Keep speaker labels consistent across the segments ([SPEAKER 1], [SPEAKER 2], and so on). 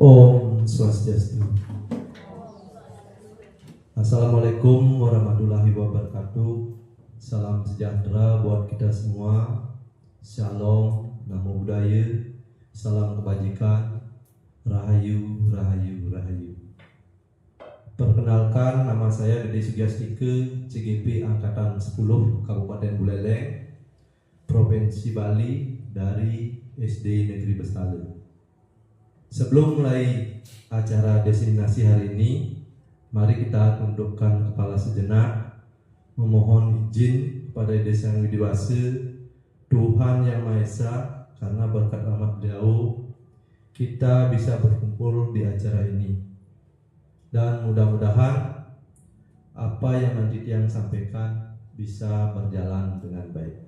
[SPEAKER 1] Om Swastiastu. Assalamualaikum warahmatullahi wabarakatuh. Salam sejahtera buat kita semua. Shalom, namo buddhaya, salam kebajikan, rahayu, rahayu, rahayu. Perkenalkan, nama saya Dede Sugiastike, CGP Angkatan 10 Kabupaten Buleleng, Provinsi Bali, dari SD Negeri Bestale. Sebelum mulai acara destinasi hari ini, mari kita tundukkan kepala sejenak, memohon izin kepada Desa Yang Widiwase, Tuhan Yang Maha Esa, karena berkat rahmat Beliau kita bisa berkumpul di acara ini. Dan mudah-mudahan apa yang nanti Tiang sampaikan bisa berjalan dengan baik.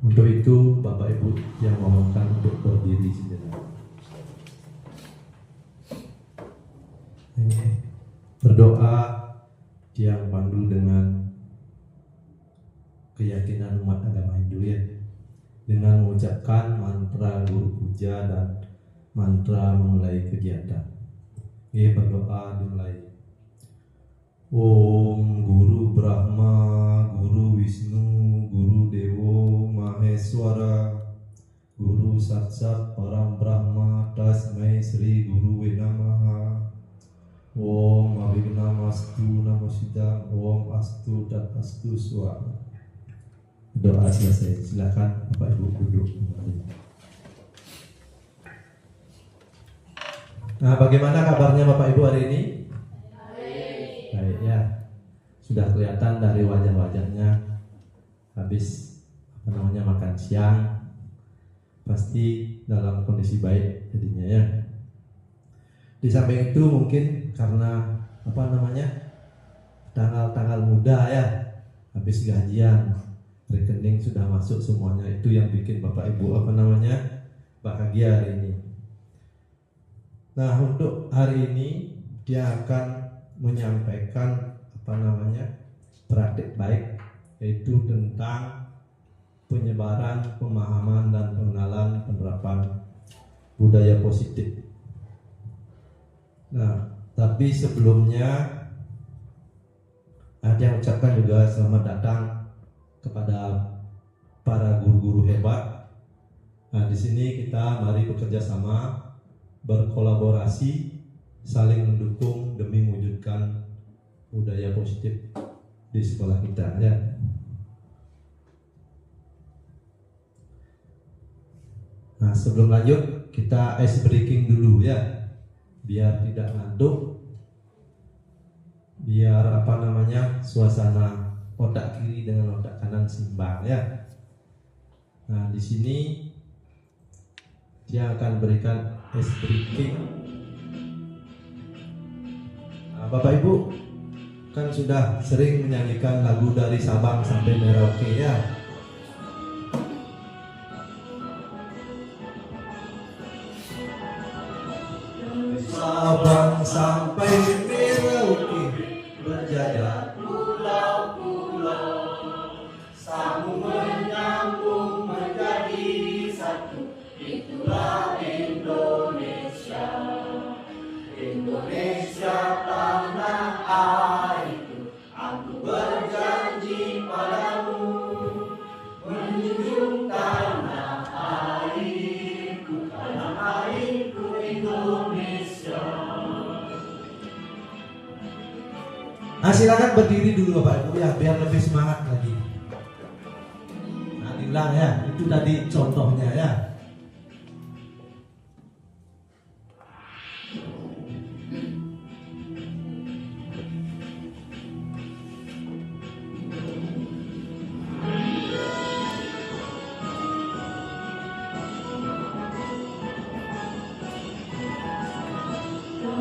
[SPEAKER 1] Untuk itu, Bapak Ibu yang mohonkan untuk berdiri sejenak. Berdoa Tiang pandu dengan keyakinan umat agama Hindu ya, dengan mengucapkan mantra Guru Puja dan mantra memulai kegiatan. Berdoa dimulai. Om Guru Brahma, Guru Wisnu, Guru Dewo Maheswara, Guru Saksat Param Brahma, Tasmai Sri Guru Namaha. Om Abhinamastu Namosida, Om Astu Dat Astu Swa. Doa selesai. Silakan Bapak Ibu duduk kembali. Nah, bagaimana kabarnya Bapak Ibu hari ini? Baik ya. Sudah kelihatan dari wajah-wajahnya habis makan siang, pasti dalam kondisi baik jadinya ya. Di samping itu mungkin karena tanggal-tanggal muda ya, habis gajian, rekening sudah masuk semuanya, itu yang bikin Bapak Ibu bahagia hari ini. Nah, untuk hari ini dia akan menyampaikan praktik baik, yaitu tentang penyebaran, pemahaman dan pengenalan penerapan budaya positif. Nah, tapi sebelumnya ada yang ucapkan juga selamat datang kepada para guru-guru hebat. Nah, di sini kita mari bekerja sama, berkolaborasi, saling mendukung demi mewujudkan budaya positif di sekolah kita ya. Nah, sebelum lanjut kita ice breaking dulu ya, biar tidak ngantuk, biar suasana otak kiri dengan otak kanan seimbang ya. Nah, di sini dia akan berikan ice breaking. Nah, Bapak Ibu kan sudah sering menyanyikan lagu dari Sabang sampai Merauke ya. Sabang sampai Merauke, berjaya pulau-pulau, sambung menyambung menjadi satu, itulah Indonesia. Indonesia tanah airku, aku berjanji padamu, menjunjung tanah airku Indonesia. Nah, silakan berdiri dulu Bapak Ibu ya, biar lebih semangat lagi. Nah, diulang ya, itu tadi contohnya ya.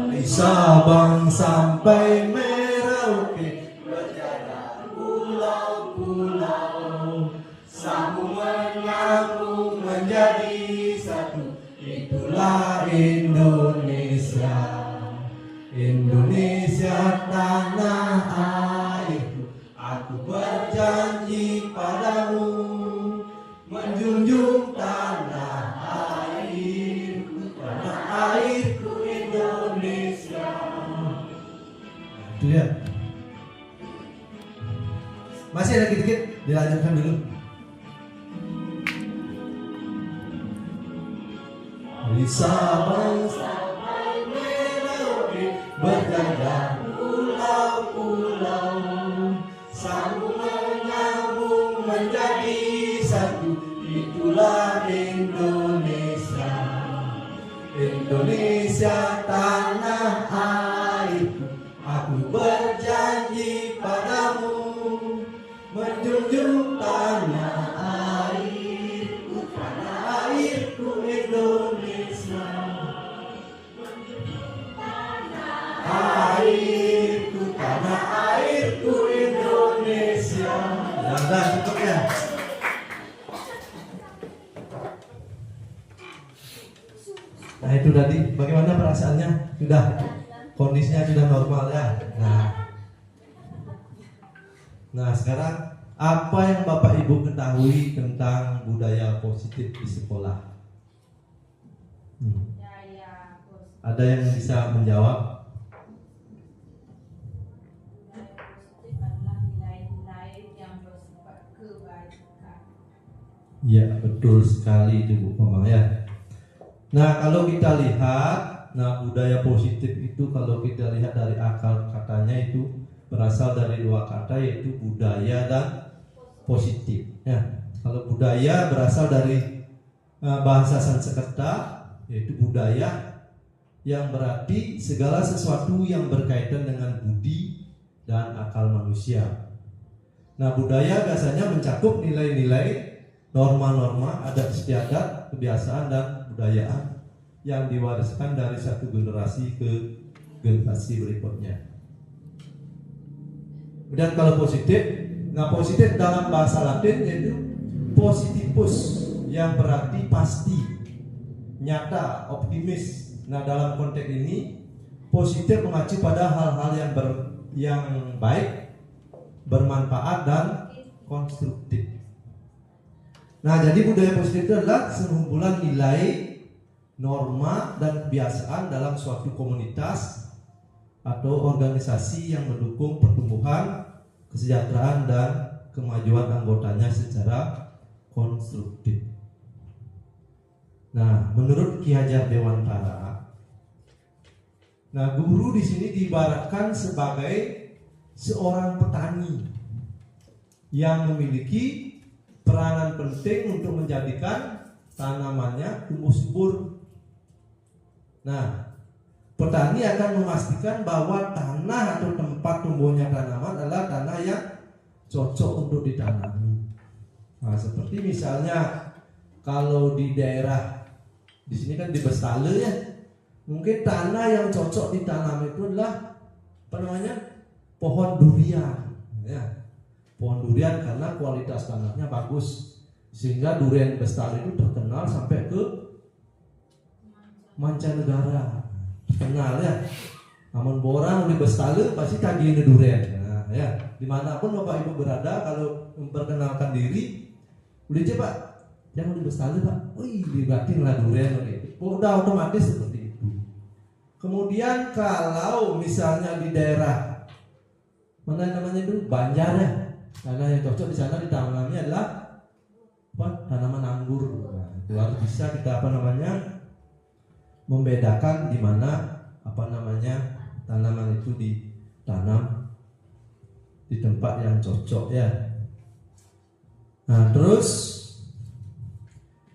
[SPEAKER 1] Dari Sabang sampai Merauke, berjalan pulau-pulau, sambung menyambung menjadi satu, itulah Indonesia. Indonesia tanah airku, aku berjanji padamu, menjunjung tanah airku, tanah air Itu dia. Masih ada dikit-dikit, dilanjutkan dulu. Bisa sampai melodi berjalan pulau-pulau, sambung menyambung menjadi satu. Itulah Indonesia, Indonesia tanah airku. Aku berjanji padamu menjunjung tanah airku Indonesia. Tanah airku Indonesia. Nah, cukup ya. Nah itu tadi, bagaimana perasaannya? Sudah, kondisinya sudah normal ya. Nah sekarang apa yang Bapak Ibu ketahui tentang budaya positif di sekolah? Ada yang bisa menjawab? Ya betul sekali itu Bu Komang ya. Nah kalau kita lihat, budaya positif itu kalau kita lihat dari akar katanya itu berasal dari dua kata, yaitu budaya dan positif. Ya, kalau budaya berasal dari bahasa Sanskerta, yaitu budaya, yang berarti segala sesuatu yang berkaitan dengan budi dan akal manusia. Nah budaya biasanya mencakup nilai-nilai, norma-norma, adat istiadat, kebiasaan dan budayaan yang diwariskan dari satu generasi ke generasi berikutnya. Dan kalau positif, positif dalam bahasa Latin yaitu positivus, yang berarti pasti, nyata, optimis. Nah dalam konteks ini positif mengacu pada hal-hal yang baik, bermanfaat dan konstruktif. Nah jadi budaya positif itu adalah sekumpulan nilai, norma, dan kebiasaan dalam suatu komunitas atau organisasi yang mendukung pertumbuhan, kesejahteraan, dan kemajuan anggotanya secara konstruktif. Nah menurut Ki Hajar Dewantara, guru di sini diibaratkan sebagai seorang petani yang memiliki peranan penting untuk menjadikan tanamannya tumbuh subur. Nah, petani akan memastikan bahwa tanah atau tempat tumbuhnya tanaman adalah tanah yang cocok untuk ditanami. Nah, seperti misalnya kalau di daerah di sini kan di Bestale ya, mungkin tanah yang cocok ditanam itu adalah pohon durian. Ya. Pohon durian karena kualitas tanahnya bagus, sehingga durian Bestari itu terkenal sampai ke mancanegara. Terkenal ya. Namun orang di Bestari pasti kagini durian. Nah, ya, dimanapun Bapak Ibu berada, kalau memperkenalkan diri, udah coba jangan di Bestari Pak. Dibatin lah durian gitu. Udah otomatis seperti itu. Kemudian kalau misalnya di daerah mana namanya itu Banjar ya. Tanah yang cocok di sana ditanamnya adalah tanaman anggur. Nah, itu harus bisa kita membedakan di mana tanaman itu ditanam di tempat yang cocok ya. Nah, terus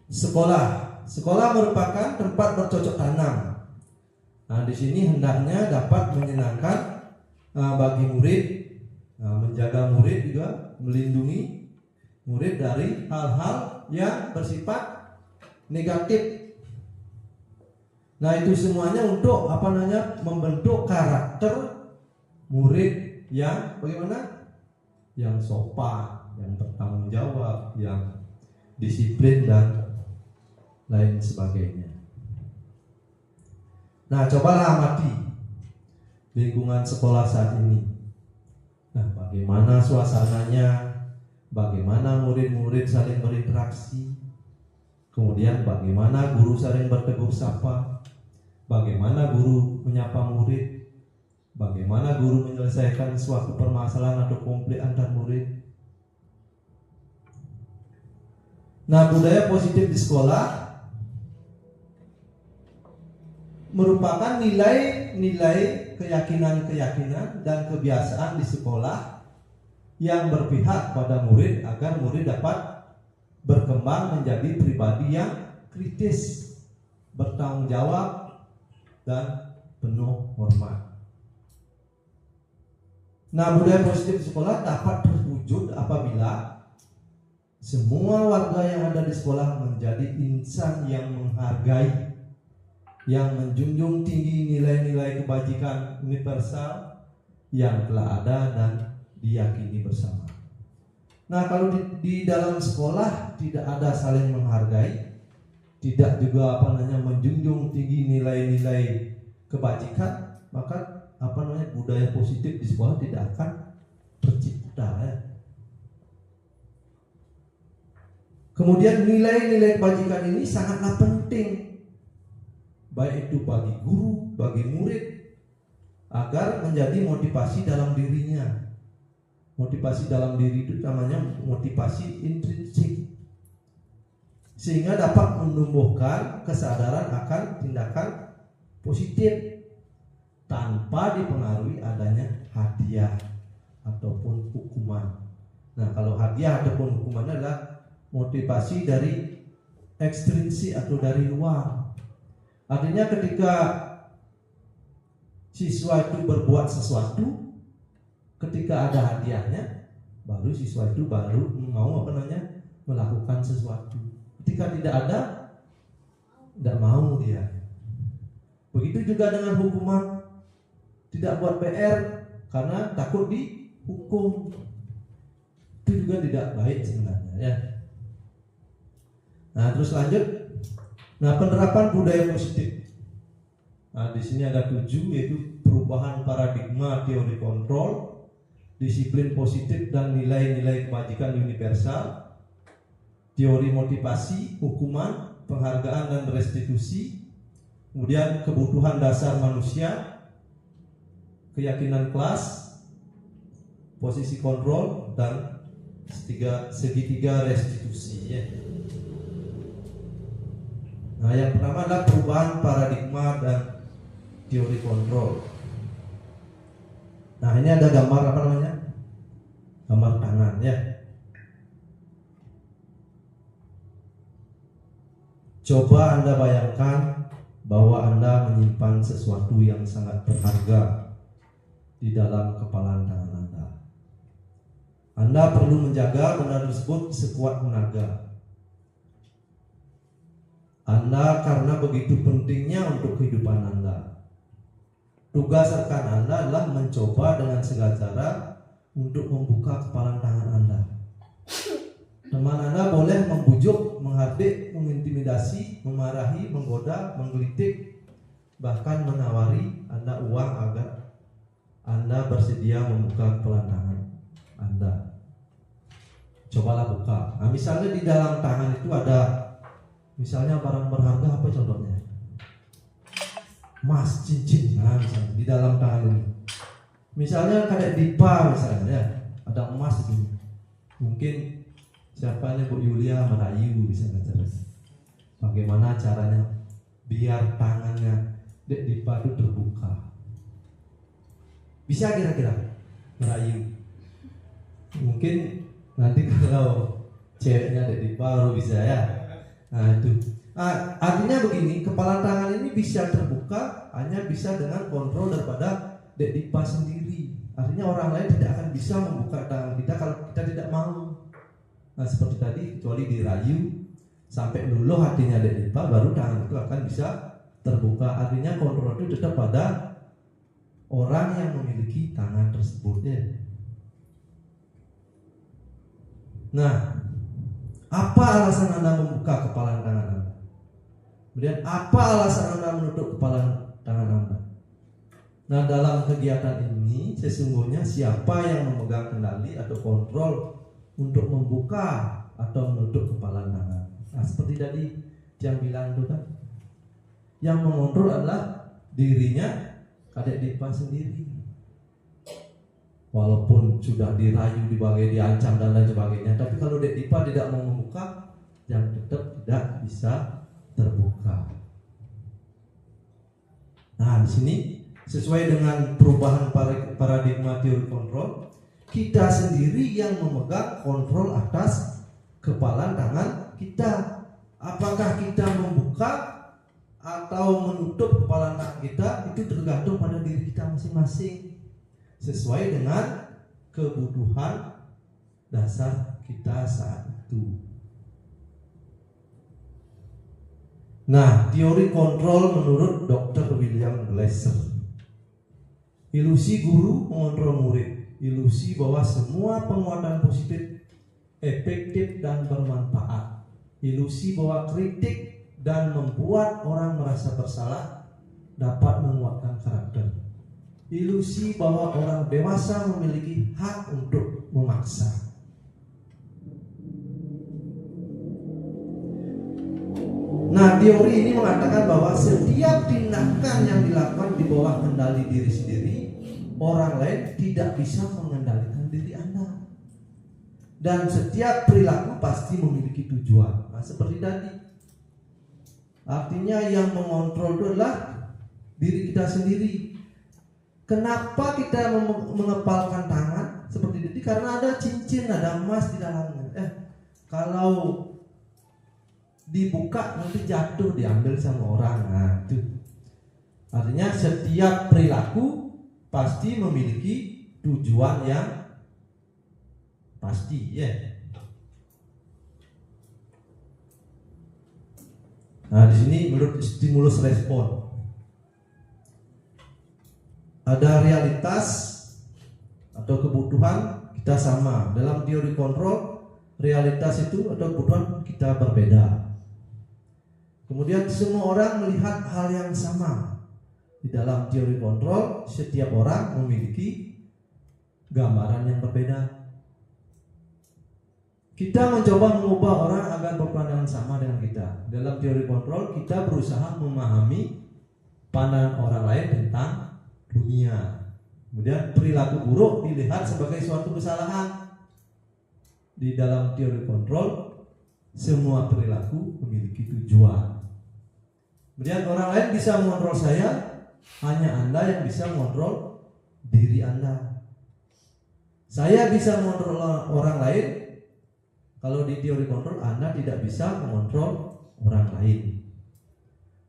[SPEAKER 1] sekolah merupakan tempat bercocok tanam. Nah, di sini hendaknya dapat menyenangkan bagi murid. Menjaga murid juga, melindungi murid dari hal-hal yang bersifat negatif. Nah itu semuanya untuk membentuk karakter murid yang bagaimana? Yang sopan, yang bertanggung jawab, yang disiplin dan lain sebagainya. Nah cobalah amati lingkungan sekolah saat ini. Nah, bagaimana suasananya, bagaimana murid-murid saling berinteraksi, kemudian bagaimana guru saling bertegur sapa, bagaimana guru menyapa murid, Bagaimana guru menyelesaikan suatu permasalahan atau konflik antar murid. Nah, budaya positif di sekolah merupakan nilai-nilai keyakinan-keyakinan dan kebiasaan di sekolah yang berpihak pada murid agar murid dapat berkembang menjadi pribadi yang kritis, bertanggung jawab, dan penuh hormat. Nah, budaya positif di sekolah dapat terwujud apabila semua warga yang ada di sekolah menjadi insan yang menghargai, yang menjunjung tinggi nilai-nilai kebajikan universal yang telah ada dan diyakini bersama. Nah, kalau di dalam sekolah tidak ada saling menghargai, tidak juga menjunjung tinggi nilai-nilai kebajikan, maka budaya positif di sekolah tidak akan tercipta ya. Kemudian nilai-nilai kebajikan ini sangatlah penting, baik itu bagi guru, bagi murid, agar menjadi motivasi dalam dirinya. Motivasi dalam diri itu namanya motivasi intrinsik, sehingga dapat menumbuhkan kesadaran akan tindakan positif tanpa dipengaruhi adanya hadiah ataupun hukuman. Nah, kalau hadiah ataupun hukuman adalah motivasi dari ekstrinsik atau dari luar. Artinya ketika siswa itu berbuat sesuatu, ketika ada hadiahnya, baru siswa itu baru mau melakukan sesuatu. Ketika tidak ada, tidak mau dia. Begitu juga dengan hukuman. Tidak buat PR karena takut dihukum, itu juga tidak baik sebenarnya ya. Nah, terus lanjut. Nah, penerapan budaya positif. Nah, di sini ada 7, yaitu perubahan paradigma teori kontrol, disiplin positif dan nilai-nilai kebajikan universal, teori motivasi, hukuman, penghargaan dan restitusi, kemudian kebutuhan dasar manusia, keyakinan kelas, posisi kontrol, dan segitiga restitusi ya. Nah, yang pertama adalah perubahan paradigma dan teori kontrol. Nah, ini ada gambar gambar tangan ya. Coba Anda bayangkan bahwa Anda menyimpan sesuatu yang sangat berharga di dalam kepalan tangan Anda. Anda perlu menjaga benda tersebut sekuat tenaga. Anda karena begitu pentingnya untuk kehidupan Anda. Tugas rekan Anda adalah mencoba dengan segala cara untuk membuka kepalan tangan Anda. Teman Anda boleh membujuk, menghardik, mengintimidasi, memarahi, menggoda, menggelitik, bahkan menawari Anda uang agar Anda bersedia membuka kepalan tangan Anda. Cobalah buka. Nah, misalnya di dalam tangan itu ada misalnya barang berharga, apa contohnya? Emas, cincin. Nah, misalnya di dalam tangan ini. Misalnya kayak dipa misalnya, ada emas ini. Mungkin siapanya Bu Yulia merayu misalnya caranya. Bagaimana caranya biar tangannya Dek Dipa itu terbuka? Bisa kira-kira merayu? Mungkin nanti kalau ceweknya Dek Dipa baru bisa ya. Nah itu. Artinya begini, kepala tangan ini bisa terbuka hanya bisa dengan kontrol daripada Dek Dipa sendiri. Artinya orang lain tidak akan bisa membuka tangan kita kalau kita tidak mau. Nah, seperti tadi, kecuali dirayu sampai luluh hatinya Dek Dipa, baru tangan itu akan bisa terbuka. Artinya kontrol itu tetap pada orang yang memiliki tangan tersebut ya. Nah, apa alasan Anda membuka kepala tangan Anda? Kemudian apa alasan Anda menutup kepala tangan Anda? Nah, dalam kegiatan ini sesungguhnya siapa yang memegang kendali atau kontrol untuk membuka atau menutup kepala tangan? Nah, seperti tadi yang bilang itu kan, yang mengontrol adalah dirinya Kadek Dipa sendiri. walaupun sudah dirayu, diancam dan lain sebagainya, tapi kalau Dek Dipa tidak mau membuka, yang tetap tidak bisa terbuka. Nah, di sini sesuai dengan perubahan paradigma teori kontrol, kita sendiri yang memegang kontrol atas kepalan tangan kita. Apakah kita membuka atau menutup kepalan tangan kita, itu tergantung pada diri kita masing-masing, sesuai dengan kebutuhan dasar kita saat itu. Nah, teori kontrol menurut Dr. William Glasser. Ilusi guru mengontrol murid. Ilusi bahwa semua penguatan positif efektif dan bermanfaat. Ilusi bahwa kritik dan membuat orang merasa bersalah dapat menguatkan karakter. Ilusi bahwa orang dewasa memiliki hak untuk memaksa. Nah, teori ini mengatakan bahwa setiap tindakan yang dilakukan di bawah kendali diri sendiri, orang lain tidak bisa mengendalikan diri Anda. Dan setiap perilaku pasti memiliki tujuan. Nah, seperti tadi. Artinya yang mengontrol itu adalah diri kita sendiri. Kenapa kita mengepalkan tangan seperti itu? Karena ada cincin, ada emas di dalamnya. Kalau dibuka nanti jatuh, diambil sama orang. Nah, itu artinya setiap perilaku pasti memiliki tujuan yang pasti, ya. Nah, di sini menurut stimulus respon ada realitas atau kebutuhan kita sama. Dalam teori kontrol, realitas itu atau kebutuhan kita berbeda. Kemudian semua orang melihat hal yang sama. Di dalam teori kontrol, setiap orang memiliki gambaran yang berbeda. Kita mencoba mengubah orang agar berpandangan sama dengan kita. Dalam teori kontrol, kita berusaha memahami pandangan orang lain tentang dunia. Kemudian perilaku buruk dilihat sebagai suatu kesalahan. Di dalam teori kontrol, semua perilaku memiliki tujuan. Kemudian orang lain bisa mengontrol saya, hanya Anda yang bisa mengontrol diri Anda. Saya bisa mengontrol orang lain. Kalau di teori kontrol, Anda tidak bisa mengontrol orang lain.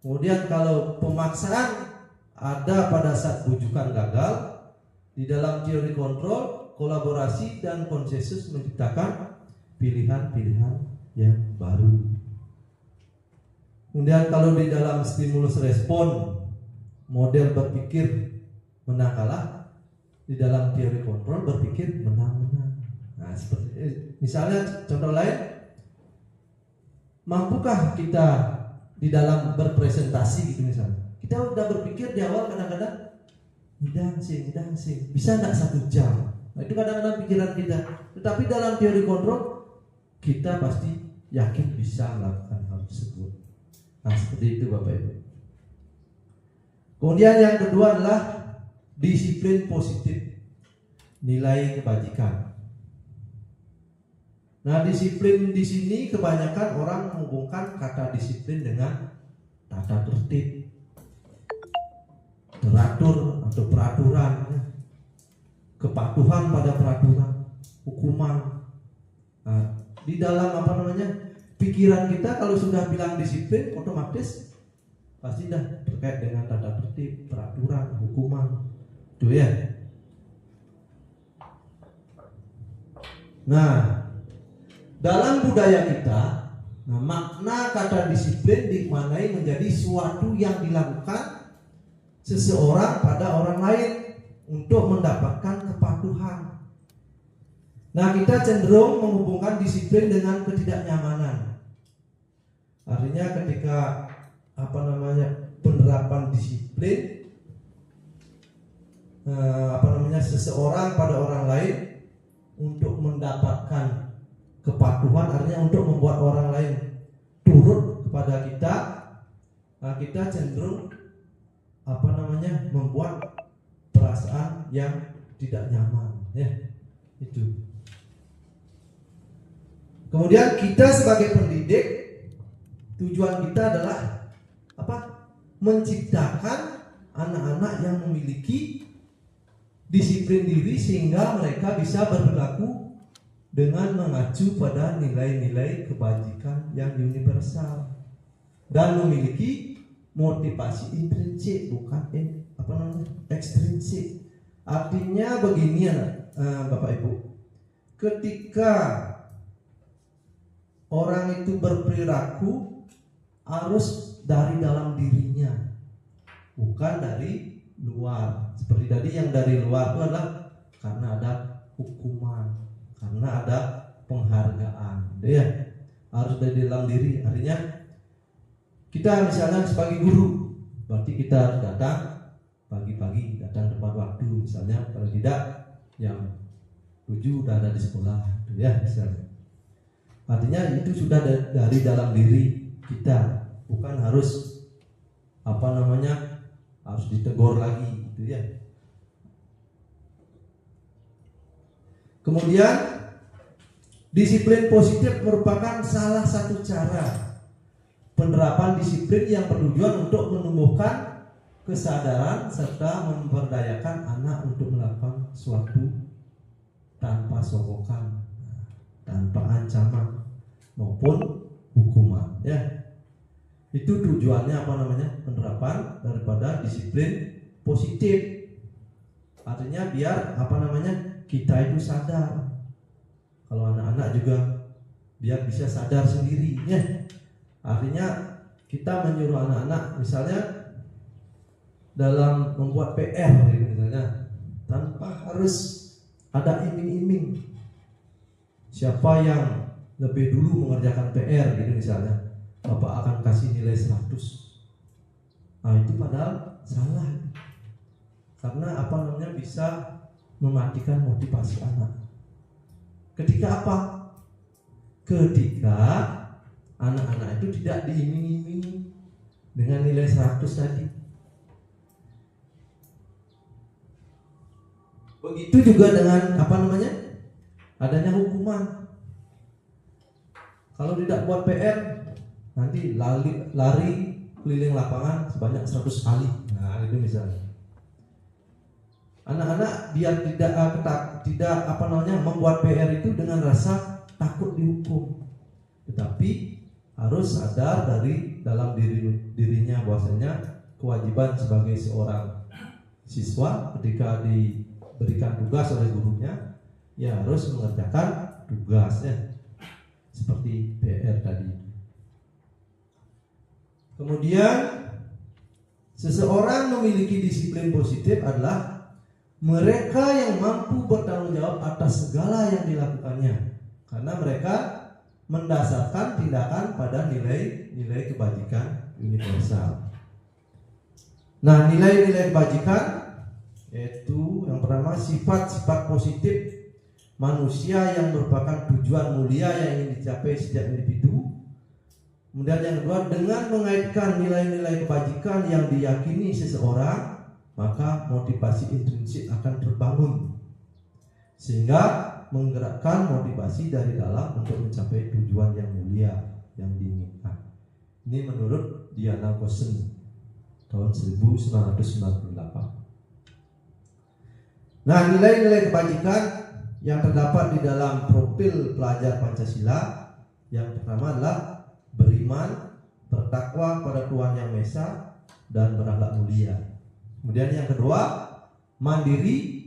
[SPEAKER 1] Kemudian kalau pemaksaan ada pada saat bujukan gagal, di dalam teori kontrol, kolaborasi dan konsensus menciptakan pilihan-pilihan yang baru. Kemudian kalau di dalam stimulus respon, model berpikir menang kalah, di dalam teori kontrol berpikir menang-menang. Nah, seperti misalnya contoh lain, mampukah kita di dalam berpresentasi gitu misalnya? Kita udah berpikir di awal kadang-kadang hidang sing, bisa enggak 1 jam? Nah, itu kadang-kadang pikiran kita. Tetapi dalam teori kontrol, kita pasti yakin bisa melakukan hal tersebut. Nah, seperti itu Bapak Ibu. Kemudian yang kedua adalah disiplin positif, nilai kebajikan. Nah, disiplin di sini kebanyakan orang menghubungkan kata disiplin dengan tata tertib, teratur atau peraturan, kepatuhan pada peraturan, hukuman. Nah, di dalam pikiran kita kalau sudah bilang disiplin, otomatis pasti dah terkait dengan tata tertib, peraturan, hukuman, itu ya. Nah, dalam budaya kita, makna kata disiplin dimaknai menjadi suatu yang dilakukan seseorang pada orang lain untuk mendapatkan kepatuhan. Nah, kita cenderung menghubungkan disiplin dengan ketidaknyamanan. Artinya ketika penerapan disiplin seseorang pada orang lain untuk mendapatkan kepatuhan, artinya untuk membuat orang lain turut kepada kita, kita cenderung membuat perasaan yang tidak nyaman, ya. Itu. Kemudian kita sebagai pendidik, tujuan kita adalah apa? Menciptakan anak-anak yang memiliki disiplin diri sehingga mereka bisa berperilaku dengan mengacu pada nilai-nilai kebajikan yang universal dan memiliki motivasi intrinsik, bukan ekstrinsik. Artinya begini Bapak Ibu, ketika orang itu berperilaku harus dari dalam dirinya, bukan dari luar. Seperti tadi yang dari luar itu adalah karena ada hukuman, karena ada penghargaan, ya. Harus dari dalam diri. Artinya kita misalnya sebagai guru, berarti kita harus datang pagi-pagi, datang tepat waktu. Misalnya kalau tidak jam 7 udah ada di sekolah, ya misalnya. Artinya itu sudah dari dalam diri kita, bukan harus harus ditegur lagi, gitu ya. Kemudian disiplin positif merupakan salah satu cara penerapan disiplin yang bertujuan untuk menumbuhkan kesadaran serta memberdayakan anak untuk melakukan sesuatu tanpa sogokan, tanpa ancaman maupun hukuman, ya. Itu tujuannya penerapan daripada disiplin positif. Artinya biar kita itu sadar. Kalau anak-anak juga biar bisa sadar sendiri, ya. Artinya kita menyuruh anak-anak misalnya dalam membuat PR misalnya, tanpa harus ada iming-iming siapa yang lebih dulu mengerjakan PR gitu misalnya, Bapak akan kasih nilai 100. Nah itu padahal salah, karena bisa mematikan motivasi anak. Ketika Ketika anak-anak itu tidak diiming-imingi dengan nilai 100 tadi. Begitu juga dengan adanya hukuman. Kalau tidak buat PR, nanti lari keliling lapangan sebanyak 100 kali. Nah, itu misalnya. Anak-anak biar tidak membuat PR itu dengan rasa takut dihukum, tetapi harus sadar dari dalam dirinya bahwasanya kewajiban sebagai seorang siswa ketika diberikan tugas oleh gurunya, ya harus mengerjakan tugasnya seperti PR tadi. Kemudian seseorang memiliki disiplin positif adalah mereka yang mampu bertanggung jawab atas segala yang dilakukannya, karena mereka mendasarkan tindakan pada nilai-nilai kebajikan universal. Nah, nilai-nilai kebajikan yaitu yang pertama sifat-sifat positif manusia yang merupakan tujuan mulia yang ingin dicapai setiap individu. Kemudian yang kedua, dengan mengaitkan nilai-nilai kebajikan yang diyakini seseorang, maka motivasi intrinsik akan terbangun sehingga menggerakkan motivasi dari dalam untuk mencapai tujuan yang mulia yang diinginkan. Ini menurut Diana Gossen tahun 1998. Nah, nilai-nilai kebajikan yang terdapat di dalam profil pelajar Pancasila yang pertama adalah beriman, bertakwa pada Tuhan Yang Maha Esa, dan berakhlak mulia. Kemudian yang kedua, mandiri.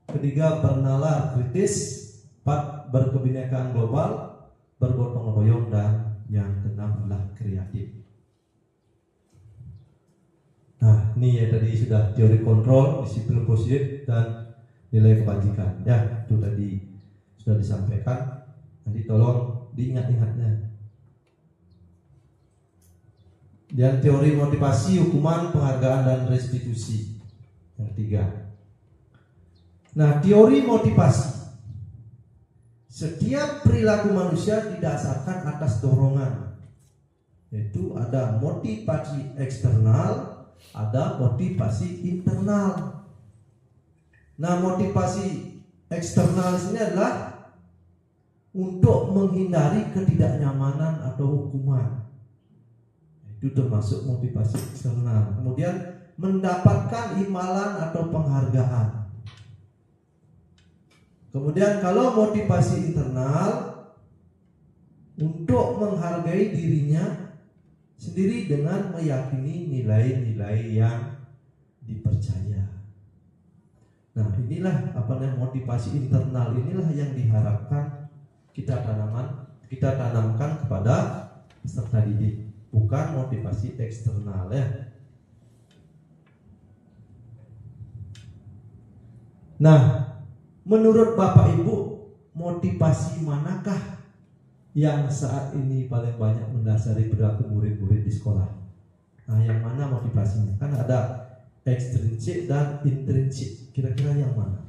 [SPEAKER 1] Ketiga, bernalar kritis. 4, berkebinekaan global, bergotong royong, dan yang keenam adalah kreatif. Nah, ini ya tadi sudah teori kontrol, disiplin positif, dan nilai kebajikan. Ya, itu tadi sudah disampaikan. Nanti tolong diingat-ingatnya. Dan teori motivasi, hukuman, penghargaan, dan restitusi. Yang ketiga. Nah, teori motivasi. Setiap perilaku manusia didasarkan atas dorongan. Yaitu ada motivasi eksternal, ada motivasi internal. Nah, motivasi eksternal ini adalah untuk menghindari ketidaknyamanan atau hukuman. Itu termasuk motivasi eksternal. Kemudian mendapatkan imbalan atau penghargaan. Kemudian kalau motivasi internal, untuk menghargai dirinya sendiri dengan meyakini nilai-nilai yang dipercaya. Nah, inilah motivasi internal inilah yang diharapkan kita tanamkan kepada peserta didik, bukan motivasi eksternal ya. Nah, menurut Bapak Ibu, motivasi manakah yang saat ini paling banyak mendasari perilaku murid-murid di sekolah? Nah, yang mana motivasinya? Kan ada ekstrinsik dan intrinsik. Kira-kira yang mana?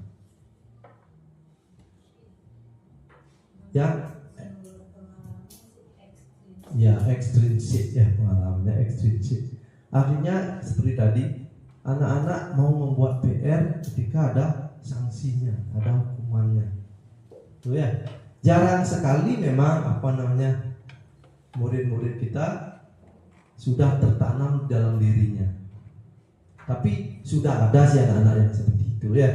[SPEAKER 1] Yang ekstrinsik ya, pengalamannya ekstrinsik. Artinya seperti tadi, anak-anak mau membuat PR ketika ada sanksinya, ada hukumannya. Tuh ya. Jarang sekali memang murid-murid kita sudah tertanam dalam dirinya. Tapi sudah ada sih anak-anak yang seperti itu ya.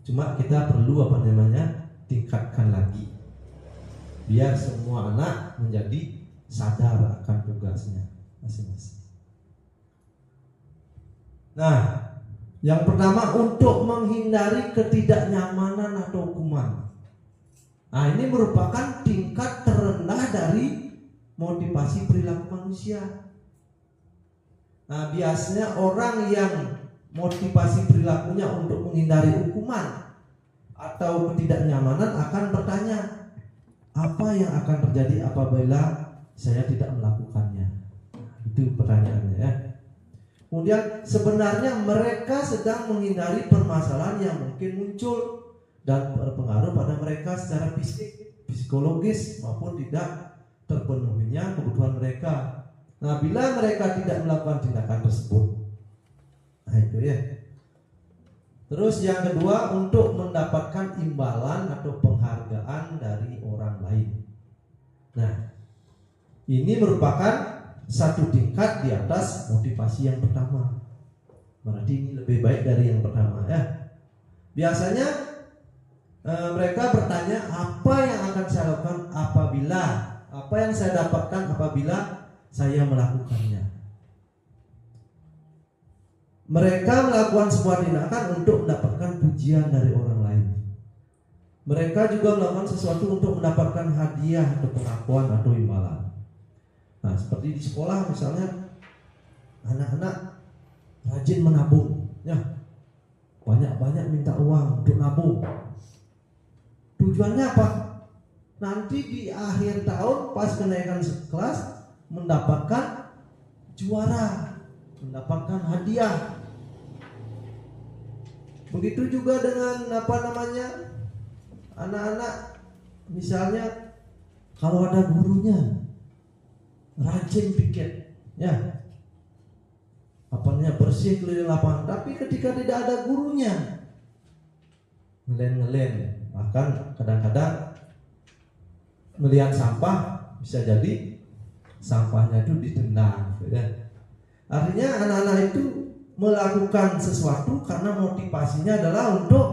[SPEAKER 1] Cuma kita perlu tingkatkan lagi, biar semua anak menjadi sadar akan tugasnya masing-masing. Nah, yang pertama untuk menghindari ketidaknyamanan atau hukuman. Nah, ini merupakan tingkat terendah dari motivasi perilaku manusia. Nah, biasanya orang yang motivasi perilakunya untuk menghindari hukuman atau ketidaknyamanan akan bertanya, apa yang akan terjadi apabila saya tidak melakukannya? Itu pertanyaannya ya. Kemudian sebenarnya mereka sedang menghindari permasalahan yang mungkin muncul dan berpengaruh pada mereka secara fisik, psikologis maupun tidak terpenuhinya kebutuhan mereka. Nah, bila mereka tidak melakukan tindakan tersebut, nah itu ya. Terus yang kedua, untuk mendapatkan imbalan atau penghargaan dari orang lain. Nah, ini merupakan satu tingkat di atas motivasi yang pertama. Berarti ini lebih baik dari yang pertama ya. Biasanya mereka bertanya, apa yang akan saya lakukan apa yang saya dapatkan apabila saya melakukannya. Mereka melakukan sebuah tindakan untuk mendapatkan pujian dari orang lain. Mereka juga melakukan sesuatu untuk mendapatkan hadiah atau pengakuan atau imbalan. Nah, seperti di sekolah misalnya, anak-anak rajin menabung ya, banyak-banyak minta uang untuk nabung. Tujuannya apa? Nanti di akhir tahun pas kenaikan kelas mendapatkan juara, mendapatkan hadiah. Begitu juga dengan anak-anak misalnya kalau ada gurunya rajin piket ya, bersih keliling lapangan, tapi ketika tidak ada gurunya ngelen-ngelen, bahkan kadang-kadang melihat sampah bisa jadi sampahnya itu ditendang ya. Artinya anak-anak itu melakukan sesuatu karena motivasinya adalah untuk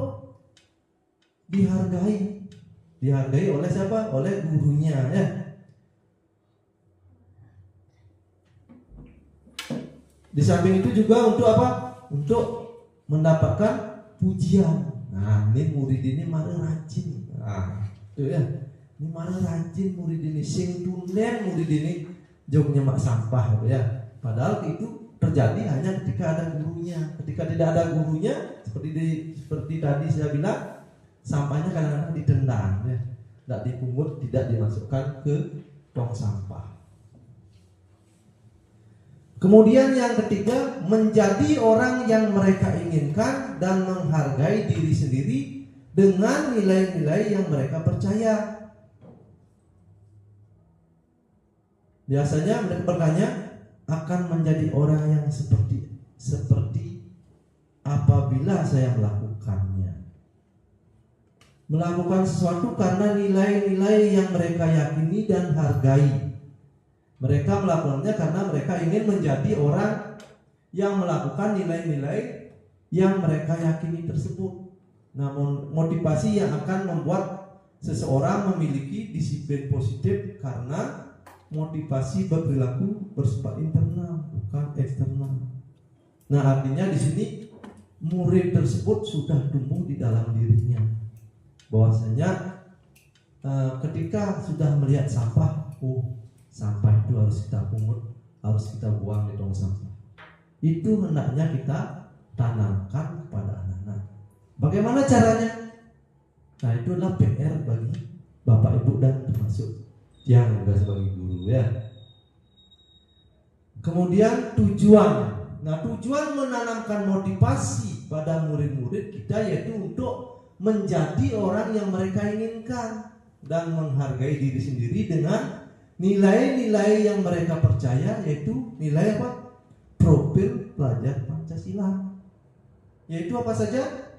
[SPEAKER 1] dihargai oleh siapa? Oleh gurunya ya. Di samping itu juga untuk apa? Untuk mendapatkan pujian. Nah, ini murid ini malah rajin. Nah, itu ya. Ini malah rajin murid ini, sing tunen murid ini jognya mak sampah gitu ya. Padahal itu terjadi hanya ketika ada gurunya. Ketika tidak ada gurunya, seperti tadi saya bilang, sampahnya kadang-kadang ditendang ya. Tidak dipungut, tidak dimasukkan ke tong sampah. Kemudian yang ketiga, menjadi orang yang mereka inginkan dan menghargai diri sendiri dengan nilai-nilai yang mereka percaya. Biasanya mereka bertanya, akan menjadi orang yang seperti apabila apabila saya melakukannya. Melakukan sesuatu karena nilai-nilai yang mereka yakini dan hargai. Mereka melakukannya karena mereka ingin menjadi orang yang melakukan nilai-nilai yang mereka yakini tersebut. Namun motivasi yang akan membuat seseorang memiliki disiplin positif karena motivasi berperilaku bersifat internal, bukan eksternal. Nah, artinya di sini murid tersebut sudah tumbuh di dalam dirinya. Bahwasanya ketika sudah melihat sampah, sampah itu harus kita pungut, harus kita buang di tong sampah. Itu hendaknya kita tanamkan kepada anak-anak. Bagaimana caranya? Nah, itu adalah PR bagi Bapak Ibu dan termasuk yang juga sebagai guru ya. Kemudian tujuan. Nah, tujuan menanamkan motivasi pada murid-murid kita yaitu untuk menjadi orang yang mereka inginkan dan menghargai diri sendiri dengan nilai-nilai yang mereka percaya, yaitu nilai apa? Profil pelajar Pancasila. Yaitu apa saja?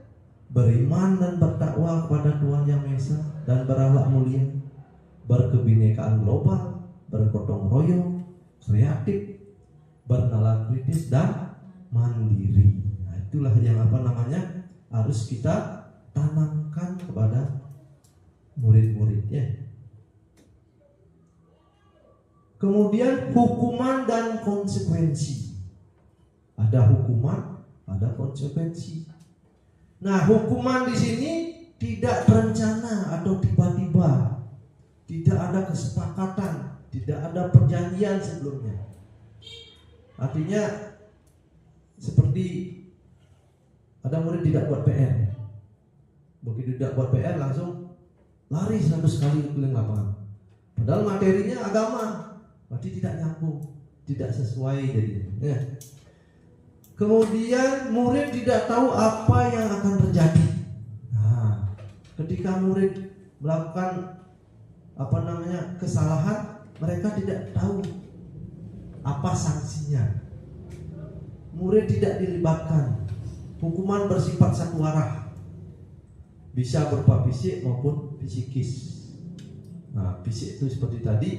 [SPEAKER 1] Beriman dan bertakwa kepada Tuhan Yang Maha Esa dan berakhlak mulia, berkebinekaan global, bergotong royong, kreatif, bernalar kritis dan mandiri. Nah, itulah yang harus kita tanamkan kepada murid-muridnya. Kemudian hukuman dan konsekuensi. Ada hukuman, ada konsekuensi. Nah, hukuman di sini tidak terencana atau tiba-tiba. Tidak ada kesepakatan, tidak ada perjanjian sebelumnya. Artinya seperti ada murid tidak buat PR. Begitu tidak buat PR langsung lari 100 kali keliling lapangan. Padahal materinya agama, berarti tidak nyambung, tidak sesuai jadinya. Ya. Kemudian murid tidak tahu apa yang akan terjadi. Nah, ketika murid melakukan kesalahan, mereka tidak tahu apa sanksinya. Murid tidak dilibatkan. Hukuman bersifat satu arah. Bisa berupa fisik maupun psikis. Nah, fisik itu seperti tadi,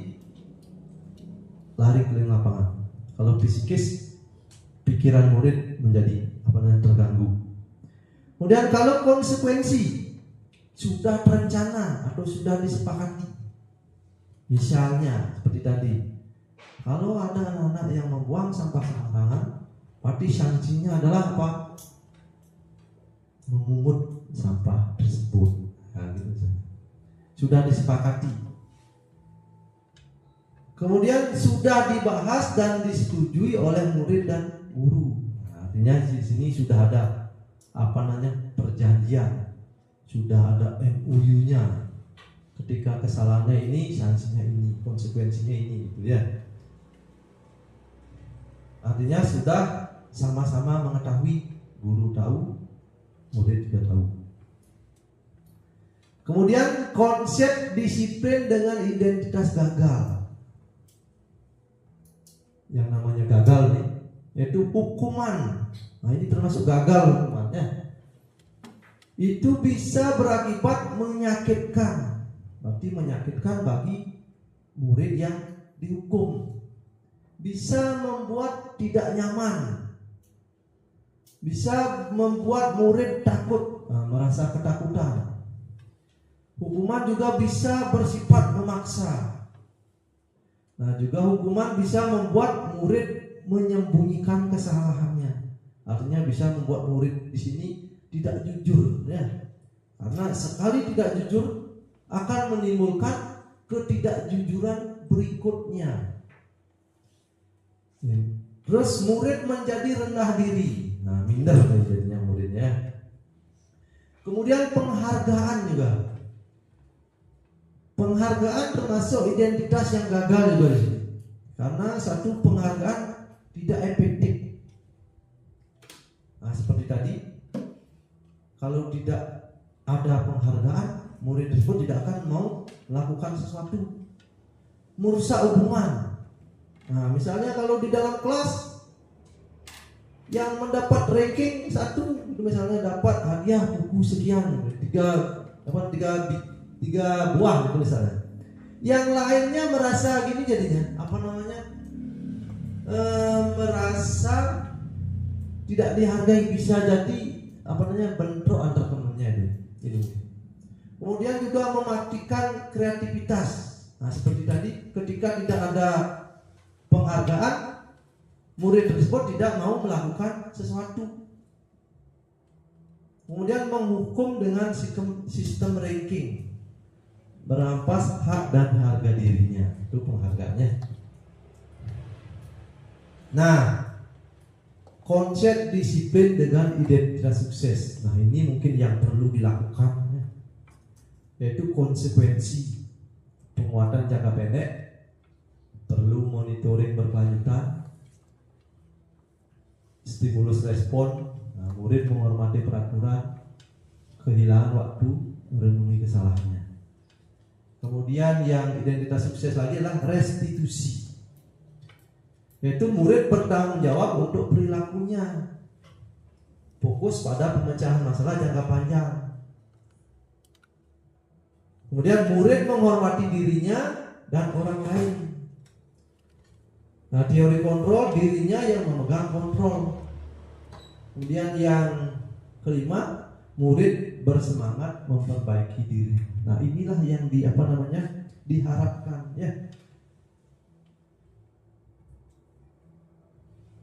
[SPEAKER 1] lari keliling lapangan. Kalau psikis, pikiran murid menjadi terganggu. Kemudian kalau konsekuensi sudah terencana atau sudah disepakati. Misalnya seperti tadi, kalau ada anak-anak yang membuang sampah sembarangan, berarti sanksinya adalah apa? Memungut sampah tersebut. Nah, gitu saja. Sudah disepakati. Kemudian sudah dibahas dan disetujui oleh murid dan guru. Nah, artinya di sini sudah ada perjanjian, sudah ada MOU-nya. Ketika kesalahannya ini, sanksinya ini, konsekuensinya ini, gitu ya. Artinya sudah sama-sama mengetahui, guru tahu, murid juga tahu. Kemudian konsep disiplin dengan identitas gagal. Yang namanya gagal nih, yaitu hukuman. Nah, ini termasuk gagal hukumannya. Itu bisa berakibat menyakitkan. Berarti menyakitkan bagi murid yang dihukum. Bisa membuat tidak nyaman. Bisa membuat murid takut, merasa ketakutan. Hukuman juga bisa bersifat memaksa. Nah, juga hukuman bisa membuat murid menyembunyikan kesalahannya. Artinya bisa membuat murid di sini tidak jujur, ya. Karena sekali tidak jujur akan menimbulkan ketidakjujuran berikutnya. Terus murid menjadi rendah diri. Nah, minder jadinya muridnya. Kemudian penghargaan juga. Penghargaan termasuk identitas yang gagal juga di sini. Karena satu penghargaan tidak efektif. Nah, seperti tadi, kalau tidak ada penghargaan, murid tersebut tidak akan mau melakukan sesuatu. Merusak hubungan. Nah, misalnya kalau di dalam kelas Yang mendapat ranking 1 itu misalnya dapat hadiah buku sekian, dapat tiga buah itu misalnya. Yang lainnya merasa gini jadinya, merasa tidak dihargai, bisa jadi bentrok antar temannya itu. Kemudian juga mematikan kreativitas. Nah, seperti tadi, ketika tidak ada penghargaan, murid tersebut tidak mau melakukan sesuatu. Kemudian menghukum dengan sistem ranking, merampas hak dan harga dirinya. Itu penghargaannya. Nah, konsep disiplin dengan identitas sukses. Nah, ini mungkin yang perlu dilakukan, yaitu konsekuensi penguatan jangka pendek, perlu monitoring berkelanjutan, stimulus respon. Nah, murid menghormati peraturan, kehilangan waktu merenungi kesalahannya. Kemudian yang identitas sukses lagi adalah restitusi, yaitu murid bertanggung jawab untuk perilakunya, fokus pada pemecahan masalah jangka panjang. Kemudian murid menghormati dirinya dan orang lain. Nah, teori kontrol, dirinya yang memegang kontrol. Kemudian yang kelima, murid bersemangat memperbaiki diri. Nah, inilah yang diharapkan, ya.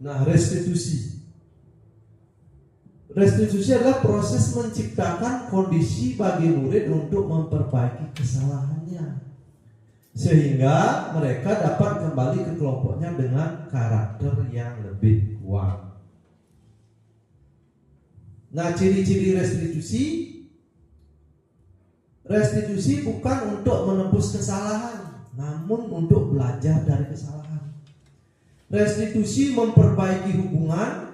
[SPEAKER 1] Nah, restitusi. Restitusi adalah proses menciptakan kondisi bagi murid untuk memperbaiki kesalahannya, sehingga mereka dapat kembali ke kelompoknya dengan karakter yang lebih kuat. Nah, ciri-ciri restitusi bukan untuk menebus kesalahan, namun untuk belajar dari kesalahan. Restitusi memperbaiki hubungan.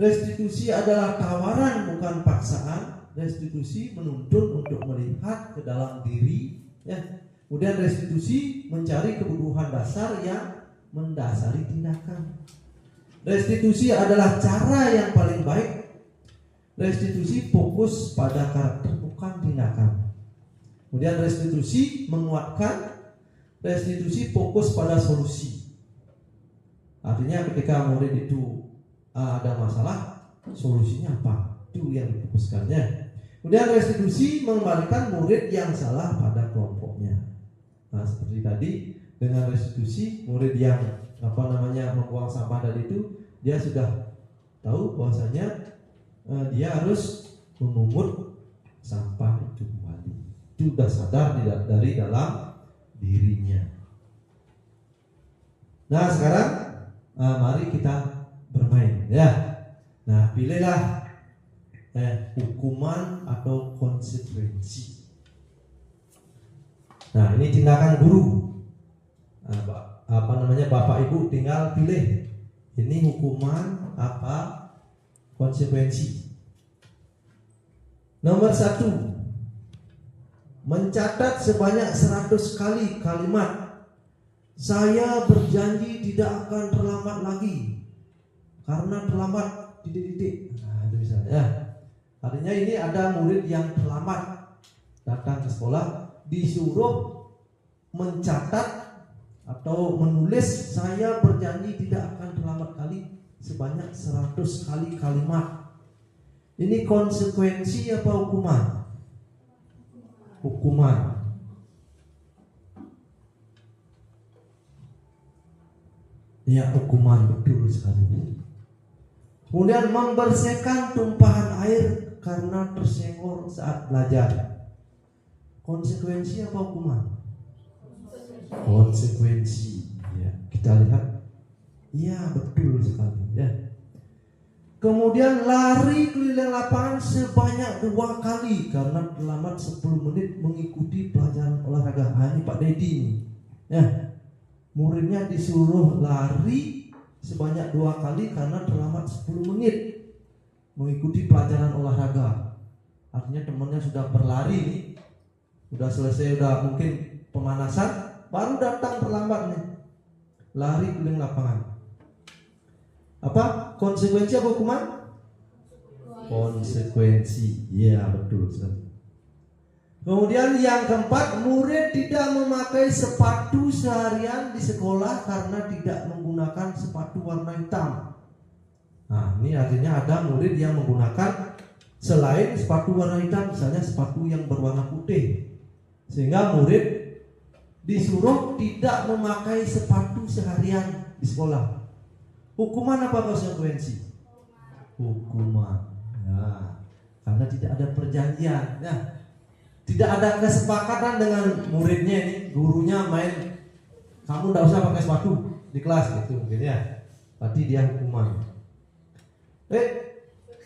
[SPEAKER 1] Restitusi adalah tawaran, bukan paksaan. Restitusi menuntun untuk melihat ke dalam diri, ya. Kemudian restitusi mencari kebutuhan dasar yang mendasari tindakan. Restitusi adalah cara yang paling baik. Restitusi fokus pada karakter, bukan tindakan. Kemudian restitusi menguatkan. Restitusi fokus pada solusi. Artinya ketika murid itu ada masalah, solusinya apa? Itu yang difokuskannya. Kemudian restitusi mengembalikan murid yang salah pada kelompoknya. Nah, seperti tadi, dengan restitusi, murid yang membuang sampah tadi itu, dia sudah tahu bahwasanya dia harus memungut sampah itu kembali. Itu sudah sadar dari dalam dirinya. Nah, sekarang mari kita bermain, ya. Nah, pilihlah hukuman atau konsekuensi. Nah, ini tindakan guru. Bapak Ibu tinggal pilih. Ini hukuman apa, konsekuensi. Nomor 1, mencatat sebanyak 100 kali kalimat "Saya berjanji tidak akan terlambat lagi karena terlambat titik-titik." Nah, itu misalnya. Artinya ini ada murid yang terlambat datang ke sekolah, disuruh mencatat atau menulis "Saya berjanji tidak akan terlambat kali" sebanyak 100 kali kalimat. Ini konsekuensi apa hukuman? Hukuman. Ya, hukuman, betul sekali. Kemudian membersihkan tumpahan air karena tersenggol saat belajar. Konsekuensi apa hukuman? Konsekuensi. Ya, kita lihat. Ya, betul sekali, ya. Kemudian lari keliling lapangan sebanyak 2 kali karena terlambat 10 menit mengikuti pelajaran olahraga. Ini Pak Dedi nih, ya. Muridnya disuruh lari sebanyak 2 kali karena terlambat 10 menit mengikuti pelajaran olahraga. Artinya temannya sudah berlari nih, sudah selesai, udah mungkin pemanasan, baru datang terlambat nih, lari keliling lapangan. Apa? konsekuensi apa hukuman? Konsekuensi. Ya, betul. Kemudian yang keempat, murid tidak memakai sepatu seharian di sekolah karena tidak menggunakan sepatu warna hitam. Nah, ini artinya ada murid yang menggunakan selain sepatu warna hitam, misalnya sepatu yang berwarna putih. Sehingga murid disuruh tidak memakai sepatu seharian di sekolah. Hukuman apa konsekuensi? Hukuman. Nah, karena tidak ada perjanjian. Nah, tidak ada kesepakatan dengan muridnya ini, gurunya main, kamu tidak usah pakai sepatu di kelas gitu mungkin ya. Tadi dia hukuman.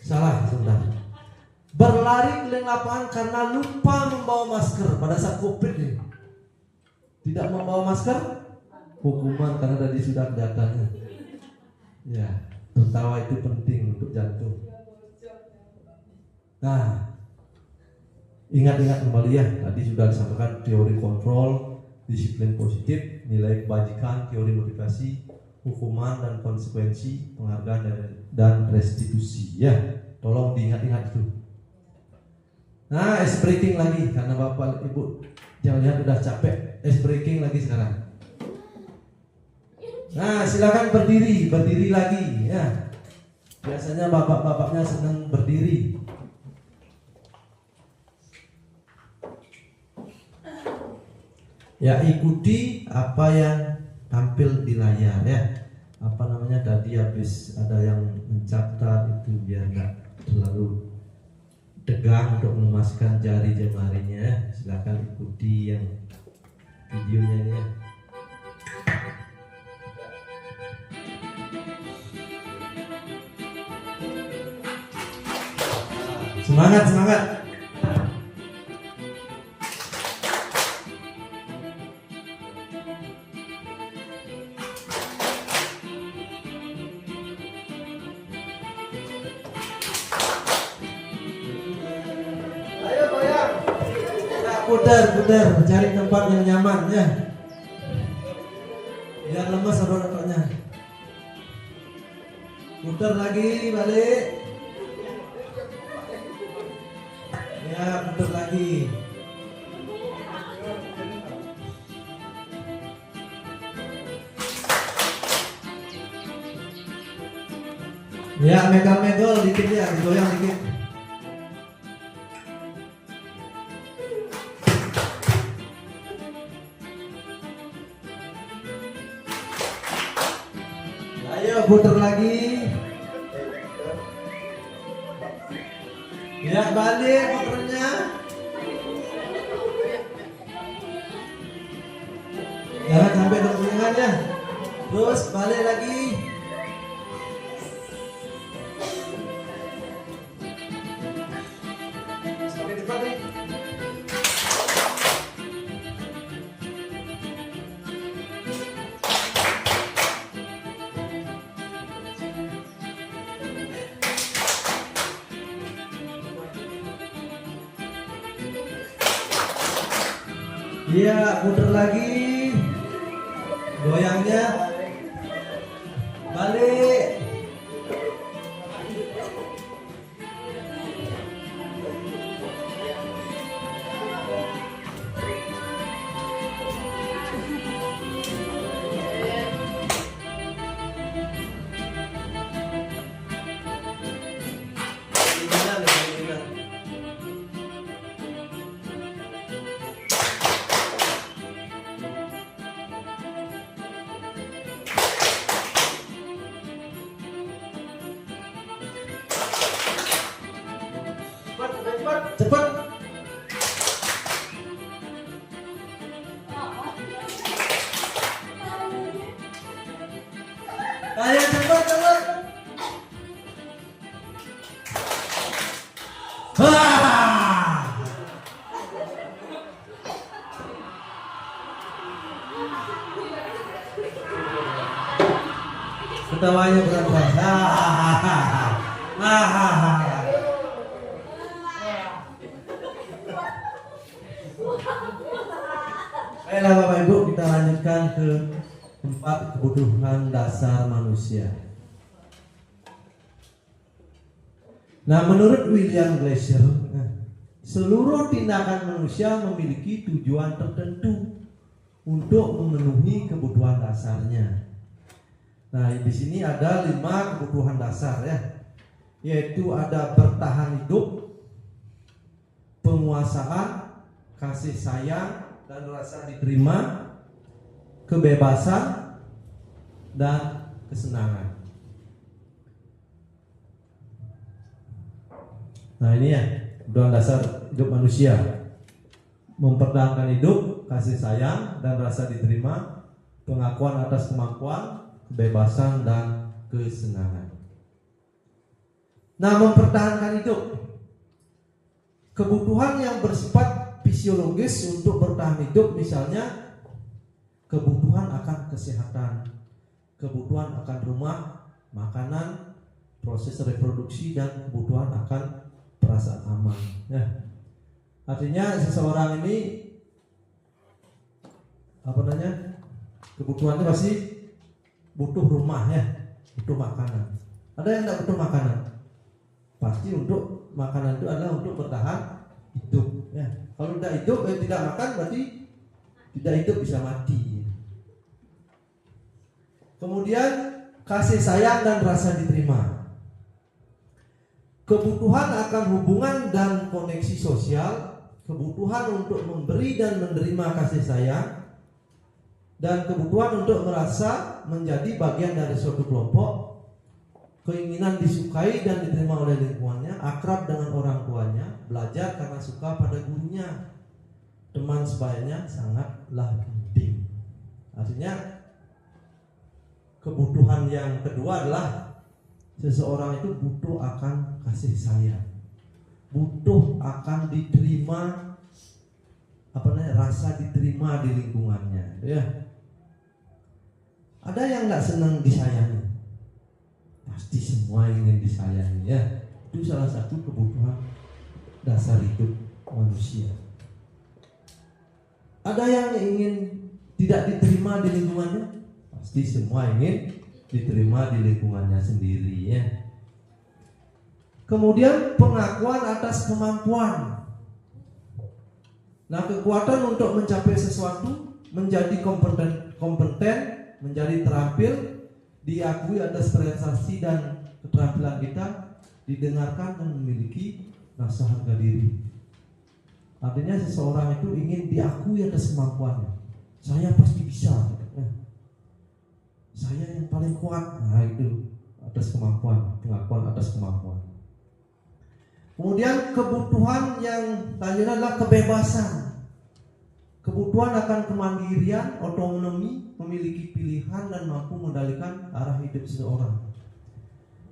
[SPEAKER 1] Salah sebentar. Berlari keliling lapangan karena lupa membawa masker pada saat Covid ini. Tidak membawa masker, hukuman karena tadi sudah kelihatannya. Ya, tertawa itu penting untuk jantung. Nah, ingat-ingat kembali ya, tadi sudah disampaikan teori kontrol, disiplin positif, nilai kebajikan, teori motivasi, hukuman dan konsekuensi, penghargaan dan restitusi. Ya, tolong diingat-ingat itu. Nah, ice breaking lagi karena Bapak Ibu jangan lihat udah capek, ice breaking lagi sekarang. Nah, silakan berdiri lagi ya. Biasanya bapak-bapaknya senang berdiri. Ya, ikuti apa yang tampil di layar ya. Apa namanya tadi habis ada yang mencatat itu biar nggak terlalu tegang untuk memasukkan jari jemarinya. Silakan ikuti yang videonya ini ya. Semangat, semangat. Ayo goyang. Putar, cari tempat yang nyaman ya. Biar lemas otot-ototnya. Putar lagi, balik. Ya, putar lagi. Ya, megal-megol dikit ya, goyang dikit. Ayo putar lagi. Ya, balik puternya. Jangan sampai bergulingan ya. Terus balik lagi. Sampai cepat nih. Iya, putar lagi. Goyangnya. Balik. Cepat. Ayo cepat. Ketawanya berapa? Baiklah Bapak Ibu, kita lanjutkan ke 4 kebutuhan dasar manusia. Nah, menurut William Glasser, seluruh tindakan manusia memiliki tujuan tertentu untuk memenuhi kebutuhan dasarnya. Nah, di sini ada 5 kebutuhan dasar ya, yaitu ada bertahan hidup, penguasaan, kasih sayang dan rasa diterima, kebebasan dan kesenangan. Nah, ini ya kebutuhan dasar hidup manusia: mempertahankan hidup, kasih sayang dan rasa diterima, pengakuan atas kemampuan, kebebasan dan kesenangan. Nah, mempertahankan hidup, kebutuhan yang bersifat fisiologis untuk bertahan hidup, misalnya kebutuhan akan kesehatan, kebutuhan akan rumah, makanan, proses reproduksi, dan kebutuhan akan perasaan aman. Ya. Artinya seseorang ini kebutuhannya pasti butuh rumah ya, butuh makanan. Ada yang tidak butuh makanan? Pasti untuk makanan itu adalah untuk bertahan hidup. Ya. Kalau tidak hidup, tidak makan, berarti tidak hidup, bisa mati. Kemudian kasih sayang dan rasa diterima. Kebutuhan akan hubungan dan koneksi sosial, kebutuhan untuk memberi dan menerima kasih sayang, dan kebutuhan untuk merasa menjadi bagian dari suatu kelompok, keinginan disukai dan diterima oleh lingkungannya, akrab dengan orang tuanya, belajar karena suka pada gurunya, teman sebayanya sangatlah penting. Artinya kebutuhan yang kedua adalah seseorang itu butuh akan kasih sayang, butuh akan diterima, rasa diterima di lingkungannya. Ya. Ada yang nggak senang disayangi? Pasti semua ingin disayangi ya. Itu salah satu kebutuhan dasar hidup manusia. Ada yang ingin tidak diterima di lingkungannya? Pasti semua ingin diterima di lingkungannya sendiri ya. Kemudian pengakuan atas kemampuan. Nah, kekuatan untuk mencapai sesuatu, menjadi kompeten, menjadi terampil, diakui atas prestasi dan keterampilan kita, didengarkan dan memiliki rasa harga diri. Artinya seseorang itu ingin diakui atas kemampuannya. Saya pasti bisa. Saya yang paling kuat. Nah, itu atas kemampuan, pengakuan atas kemampuan. Kemudian kebutuhan yang tadi adalah kebebasan. Kebutuhan akan kemandirian, otonomi, memiliki pilihan dan mampu mengendalikan arah hidup seseorang.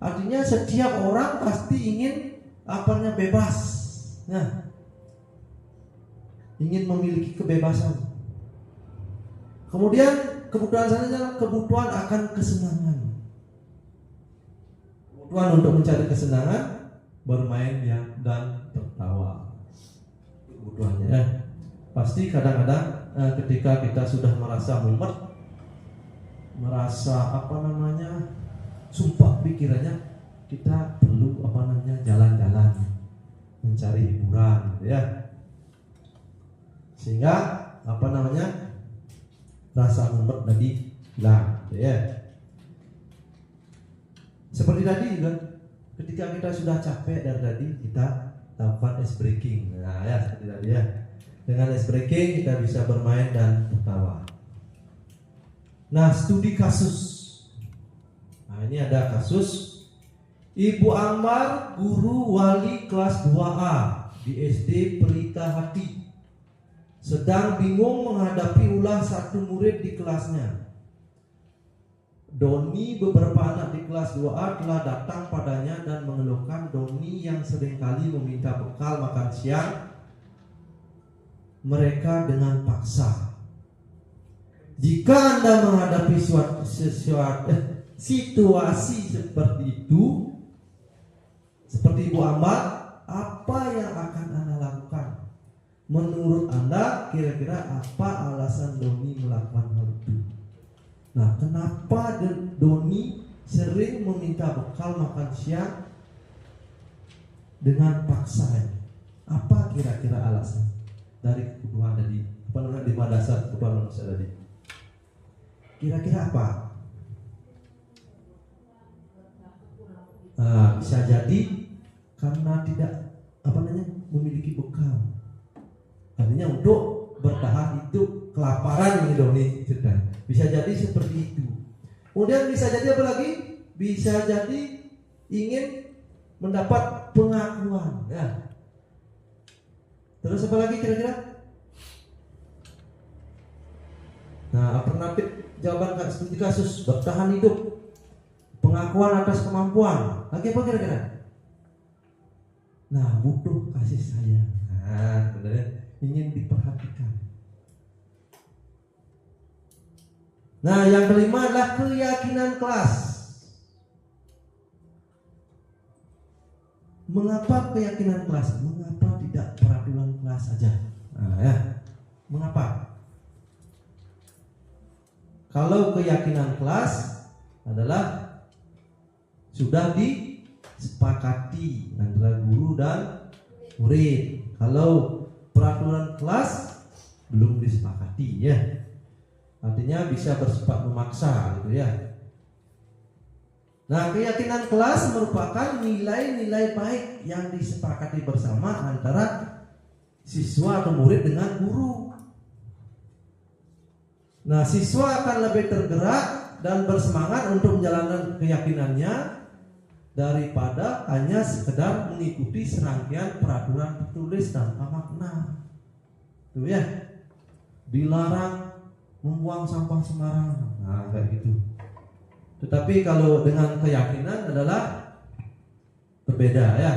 [SPEAKER 1] Artinya setiap orang pasti ingin bebas. Nah, ingin memiliki kebebasan. Kemudian kebutuhan selanjutnya adalah kebutuhan akan kesenangan. Kebutuhan untuk mencari kesenangan, bermain dan tertawa. Kebutuhannya ya. Pasti kadang-kadang ketika kita sudah merasa mumet, merasa sumpah pikirannya, kita perlu jalan-jalan, mencari hiburan gitu ya. Sehingga rasa mumet tadi hilang gitu ya. Seperti tadi juga, ketika kita sudah capek dari tadi, kita lakukan ice breaking. Nah ya, seperti tadi ya. Dengan ice breaking kita bisa bermain dan tertawa. Nah, studi kasus. Nah, ini ada kasus Ibu Ambar, guru wali kelas 2A di SD Pelita Hati, sedang bingung menghadapi ulah satu murid di kelasnya. Doni, beberapa anak di kelas 2A telah datang padanya dan mengeluhkan Doni yang seringkali meminta bekal makan siang mereka dengan paksa. Jika Anda menghadapi situasi seperti itu, seperti Ibu Ambar, apa yang akan Anda lakukan? Menurut Anda, kira-kira apa alasan Doni melakukan hal itu? Nah, kenapa Doni sering meminta bekal makan siang dengan paksa. Apa kira-kira alasan dari kebutuhan tadi? Apa namanya 5 dasar kebutuhan manusia tadi? Kira-kira apa? Bisa jadi karena tidak memiliki bekal. Artinya untuk bertahan hidup kelaparan ini dong nih cerita. Bisa jadi seperti itu. Kemudian bisa jadi apa lagi? Bisa jadi ingin mendapat pengakuan. Ya. Terus apa lagi kira-kira? Nah, alternatif jawaban studi kasus bertahan hidup, pengakuan atas kemampuan. Lagi apa kira-kira? Nah, butuh kasih sayang. Nah, sebenarnya ingin diperhatikan. Nah, yang kelima adalah keyakinan kelas. Mengapa keyakinan kelas? Mengapa tidak peraturan kelas saja? Nah, ya. Mengapa? Kalau keyakinan kelas adalah sudah disepakati antara guru dan murid. Kalau peraturan kelas belum disepakati, ya. Artinya bisa bersifat memaksa, gitu ya. Nah, keyakinan kelas merupakan nilai-nilai baik yang disepakati bersama antara siswa atau murid dengan guru. Nah, siswa akan lebih tergerak dan bersemangat untuk menjalankan keyakinannya daripada hanya sekedar mengikuti serangkaian peraturan tertulis tanpa makna. Tuh ya, dilarang membuang sampah sembarangan. Nah, kayak gitu. Tetapi kalau dengan keyakinan adalah berbeda, ya.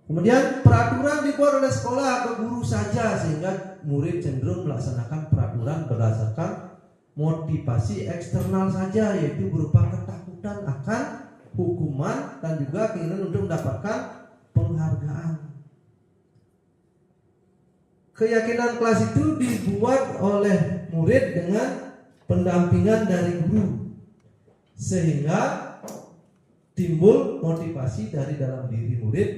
[SPEAKER 1] Kemudian peraturan dibuat oleh sekolah atau guru saja sehingga murid cenderung melaksanakan peraturan berdasarkan motivasi eksternal saja, yaitu berupa ketakutan akan hukuman dan juga keinginan untuk mendapatkan penghargaan. Keyakinan kelas itu dibuat oleh murid dengan pendampingan dari guru sehingga timbul motivasi dari dalam diri murid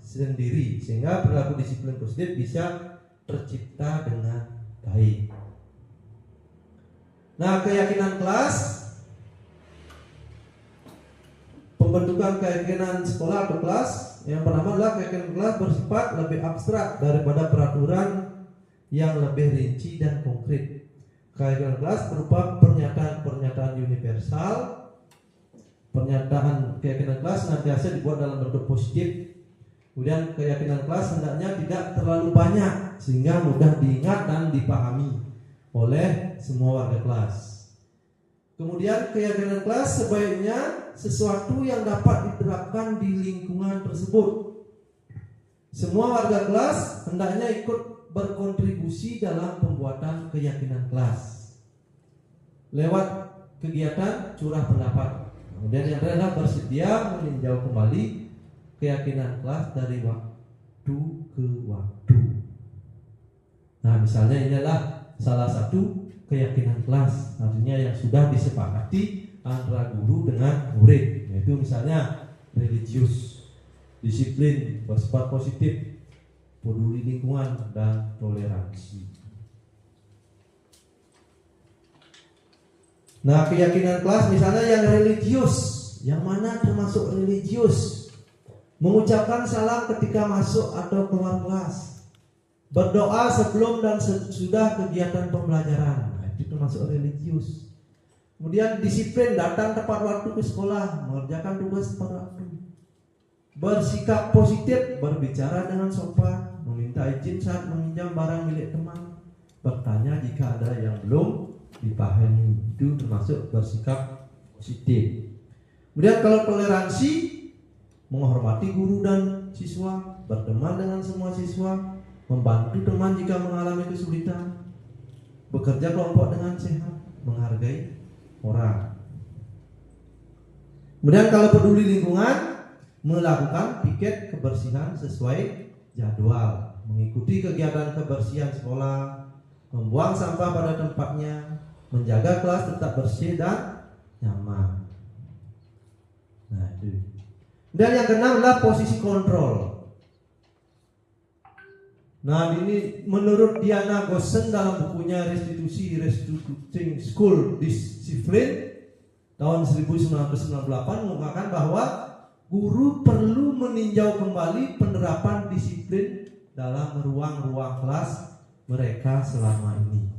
[SPEAKER 1] sendiri sehingga perilaku disiplin positif bisa tercipta dengan baik. Nah, keyakinan kelas, pembentukan keyakinan sekolah atau kelas yang pertama adalah keyakinan kelas bersifat lebih abstrak daripada peraturan yang lebih rinci dan konkret. Keyakinan kelas berupa pernyataan-pernyataan universal. Pernyataan keyakinan kelas senantiasa dibuat dalam bentuk positif. Kemudian keyakinan kelas hendaknya tidak terlalu banyak sehingga mudah diingat dan dipahami oleh semua warga kelas. Kemudian keyakinan kelas sebaiknya sesuatu yang dapat diterapkan di lingkungan tersebut. Semua warga kelas hendaknya ikut berkontribusi dalam pembuatan keyakinan kelas lewat kegiatan curah pendapat. Kemudian yang terakhir adalah bersedia meninjau kembali keyakinan kelas dari waktu ke waktu. Nah, misalnya ini adalah salah satu keyakinan kelas, artinya yang sudah disepakati antara guru dengan murid, yaitu misalnya religius, disiplin, bersifat positif, peduli lingkungan, dan toleransi. Nah, keyakinan kelas misalnya yang religius, yang mana termasuk religius? Mengucapkan salam ketika masuk atau keluar kelas, berdoa sebelum dan sesudah kegiatan pembelajaran. Nah, itu termasuk religius. Kemudian disiplin, datang tepat waktu ke sekolah, mengerjakan tugas tepat waktu. Bersikap positif, berbicara dengan sopan, meminta izin saat meminjam barang milik teman, bertanya jika ada yang belum dipahami. Itu termasuk bersikap positif. Kemudian kalau toleransi, menghormati guru dan siswa, berteman dengan semua siswa, membantu teman jika mengalami kesulitan, bekerja kelompok dengan sehat, menghargai orang. Kemudian kalau peduli lingkungan, melakukan piket kebersihan sesuai jadwal, mengikuti kegiatan kebersihan sekolah, membuang sampah pada tempatnya, menjaga kelas tetap bersih dan nyaman. Nah, itu. Dan yang keenam adalah posisi kontrol. Nah, ini menurut Diana Gossen dalam bukunya Restituting School Discipline tahun 1998 mengungkapkan bahwa guru perlu meninjau kembali penerapan disiplin dalam ruang-ruang kelas mereka selama ini.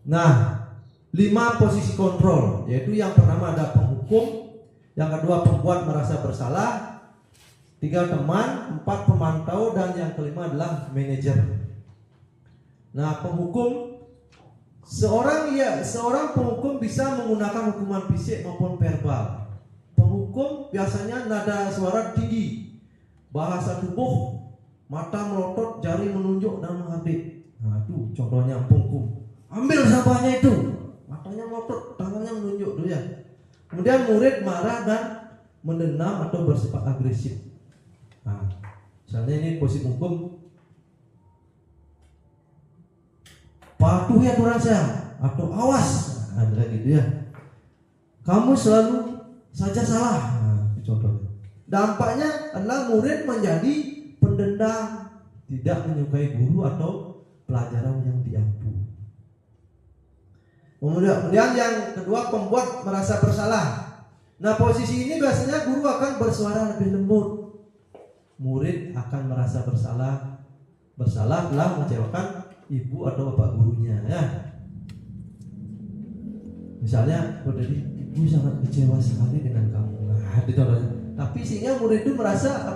[SPEAKER 1] Nah, 5 posisi kontrol, yaitu yang pertama ada penghukum, yang kedua pembuat merasa bersalah, 3 teman, 4 pemantau, dan yang kelima adalah manajer. Nah, penghukum, seorang penghukum bisa menggunakan hukuman fisik maupun verbal. Penghukum biasanya nada suara tinggi, bahasa tubuh, mata melotot, jari menunjuk dan menghardik. Nah, itu contohnya penghukum. Ambil sampahnya itu, matanya melotot, tangannya menunjuk tuh ya. Kemudian murid marah dan mendendam atau bersifat agresif. Nah, misalnya ini posisi hukum, patuhi aturan saya atau awas, ada gitu ya. Kamu selalu saja salah. Nah, itu contohnya. Dampaknya adalah murid menjadi pendendam, tidak menyukai guru atau pelajaran yang diampu. Kemudian yang kedua pembuat merasa bersalah. Nah, posisi ini biasanya guru akan bersuara lebih lembut. Murid akan merasa bersalah telah mengecewakan ibu atau bapak gurunya ya. Misalnya, tadi ibu sangat kecewa sekali dengan kamu. Nah, itu contohnya. Tapi sehingga murid itu merasa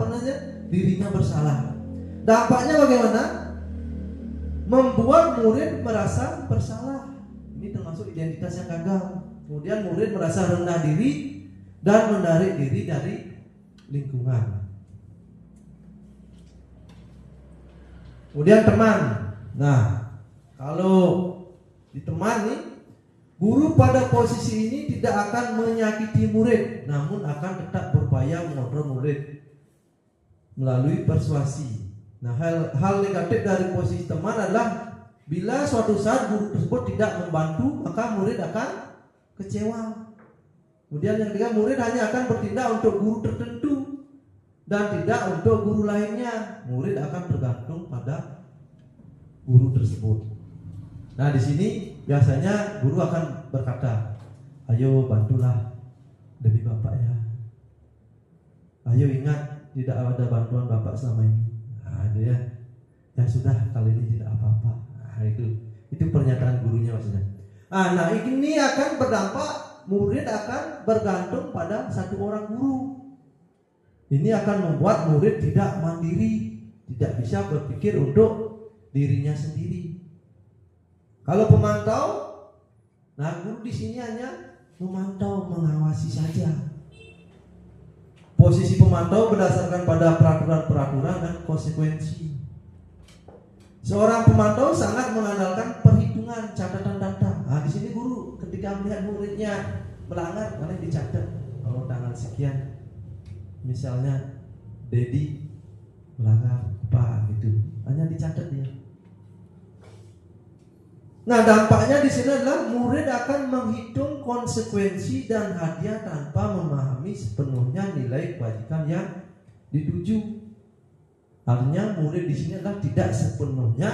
[SPEAKER 1] dirinya bersalah. Dampaknya bagaimana? Membuat murid merasa bersalah. Ini termasuk identitas yang gagal. Kemudian murid merasa rendah diri dan menarik diri dari lingkungan. Kemudian teman. Nah, kalau ditemani, guru pada posisi ini tidak akan menyakiti murid, namun akan tetap berupaya mengontrol murid melalui persuasi. Nah, hal negatif dari posisi teman adalah bila suatu saat guru tersebut tidak membantu, maka murid akan kecewa. Kemudian yang ketiga, murid hanya akan bertindak untuk guru tertentu dan tidak untuk guru lainnya. Murid akan bergantung pada guru tersebut. Nah, di sini biasanya guru akan berkata, ayo bantulah demi bapak ya. Ayo ingat tidak ada bantuan bapak selama ini. Nah, itu ya. Ya sudah, kali ini tidak apa-apa. Nah, itu pernyataan gurunya maksudnya. Nah, ini akan berdampak murid akan bergantung pada satu orang guru. Ini akan membuat murid tidak mandiri, tidak bisa berpikir untuk dirinya sendiri. Kalau pemantau, nah guru di sini hanya memantau, mengawasi saja. Posisi pemantau berdasarkan pada peraturan-peraturan dan konsekuensi. Seorang pemantau sangat mengandalkan perhitungan, catatan data. Nah, di sini guru ketika melihat muridnya melanggar, mana dicatat. Oh, tanggal sekian. Misalnya Dedi melanggar apa gitu, hanya dicatat dia. Nah, dampaknya di sini adalah murid akan menghitung konsekuensi dan hadiah tanpa memahami sepenuhnya nilai kebajikan yang dituju. Artinya murid di sini adalah tidak sepenuhnya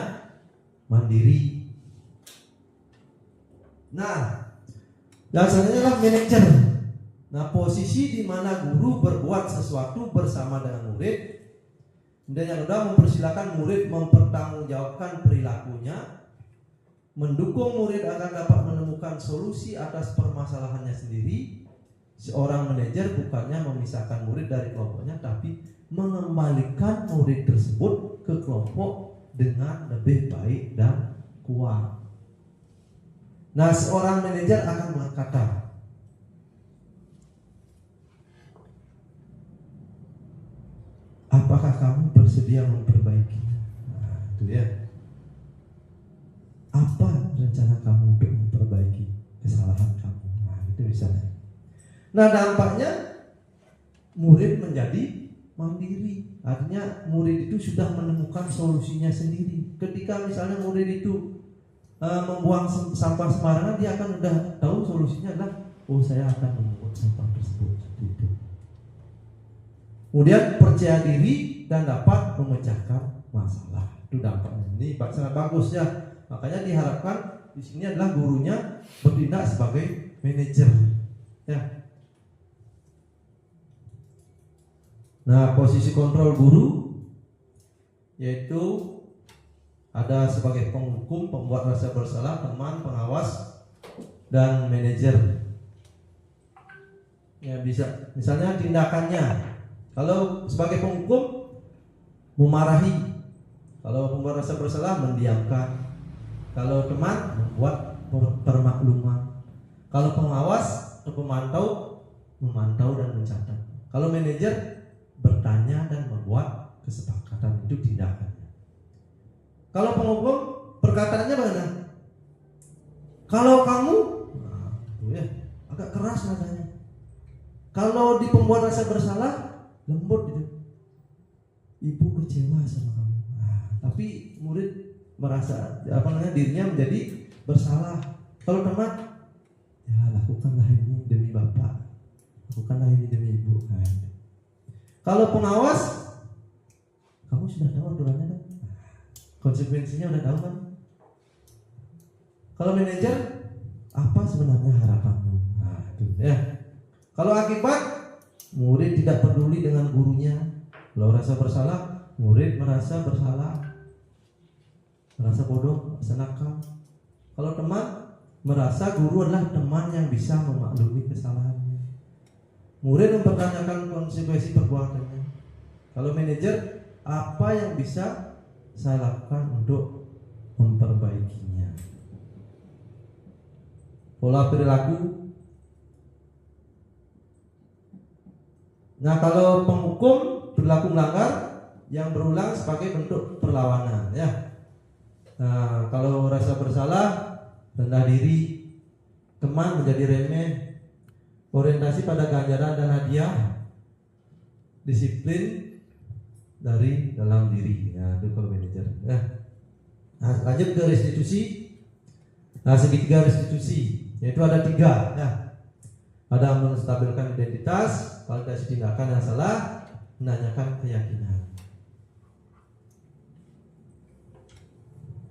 [SPEAKER 1] mandiri. Nah, yang selanjutnya adalah manajer. Nah, posisi di mana guru berbuat sesuatu bersama dengan murid. Dan yang kedua, mempersilahkan murid mempertanggungjawabkan perilakunya, mendukung murid agar dapat menemukan solusi atas permasalahannya sendiri. Seorang manajer bukannya memisahkan murid dari kelompoknya, tapi mengembalikan murid tersebut ke kelompok dengan lebih baik dan kuat. Nah, seorang manajer akan berkata, apakah kamu bersedia memperbaikinya? Nah, itu ya. Apa rencana kamu untuk memperbaiki kesalahan kamu? Nah, itu misalnya. Nah, dampaknya murid menjadi mandiri. Artinya murid itu sudah menemukan solusinya sendiri. Ketika misalnya murid itu membuang sampah sembarangan, dia akan udah tahu solusinya adalah, oh saya akan memungut sampah tersebut. Itu. Kemudian percaya diri dan dapat memecahkan masalah. Itu dampaknya. Ini sangat bagus ya. Makanya diharapkan di sini adalah gurunya bertindak sebagai manajer. Ya. Nah, posisi kontrol guru yaitu ada sebagai penghukum, pembuat rasa bersalah, teman, pengawas, dan manajer. Ya, bisa misalnya tindakannya. Kalau sebagai penghukum memarahi, kalau pembuat rasa bersalah mendiamkan, kalau teman membuat permakluman, kalau pengawas atau pemantau memantau dan mencatat, kalau manajer bertanya dan membuat kesepakatan. Itu tindakannya. Kalau penghukum perkataannya bagaimana? Kalau kamu, nah, ya, agak keras nadanya. Kalau di pembuat rasa bersalah lembut gitu. Ibu kecewa sama kamu. Nah, tapi murid merasa dirinya menjadi bersalah. Kalau teman, ya lakukanlah ini demi bapak, lakukanlah ini demi ibu. Nah, kalau pengawas, kamu sudah tahu aturannya kan? Konsekuensinya udah tahu kan? Kalau manajer, apa sebenarnya harapanmu? Nah, itu ya. Kalau akibat, murid tidak peduli dengan gurunya. Kalau rasa bersalah, murid merasa bersalah, merasa bodoh, merasa nakal. Kalau teman, merasa guru adalah teman yang bisa memaklumi kesalahannya. Murid mempertanyakan konsekuensi perbuatannya. Kalau manajer, apa yang bisa saya lakukan untuk memperbaikinya? Pola perilaku. Nah, kalau penghukum perilaku melanggar yang berulang sebagai bentuk perlawanan, ya. Nah, kalau rasa bersalah, rendah diri, teman menjadi remeh, orientasi pada ganjaran dan hadiah, disiplin dari dalam diri. Nah, itu kalau manajer. Nah, lanjut ke restitusi. Nah, segitiga restitusi, yaitu ada 3. Ya. Ada menstabilkan identitas, validasi tindakan yang salah, menanyakan keyakinan.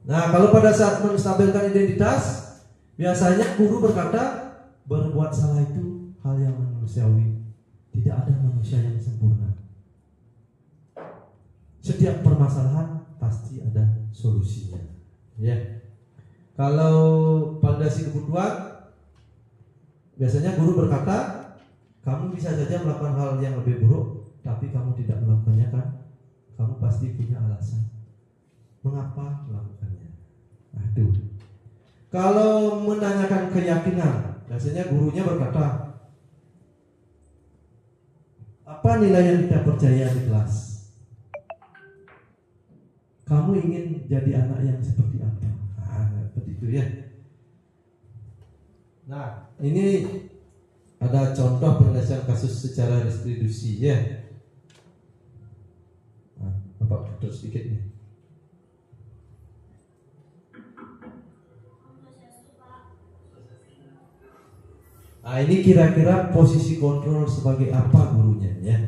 [SPEAKER 1] Nah, kalau pada saat menstabilkan identitas, biasanya guru berkata, berbuat salah itu hal yang manusiawi. Tidak ada manusia yang sempurna. Setiap permasalahan pasti ada solusinya. Ya. Kalau validasi kebutuhan, biasanya guru berkata, kamu bisa saja melakukan hal yang lebih buruk, tapi kamu tidak melakukannya kan? Kamu pasti punya alasan mengapa melakukannya. Nah, itu. Kalau menanyakan keyakinan, biasanya gurunya berkata, apa nilai yang kita percaya di kelas? Kamu ingin jadi anak yang seperti apa? Nah, seperti itu ya. Nah, ini ada contoh penyelesaian kasus secara restitusi ya. Nah, Bapak terus sedikit nih. Nah, ini kira-kira posisi kontrol sebagai apa gurunya ya?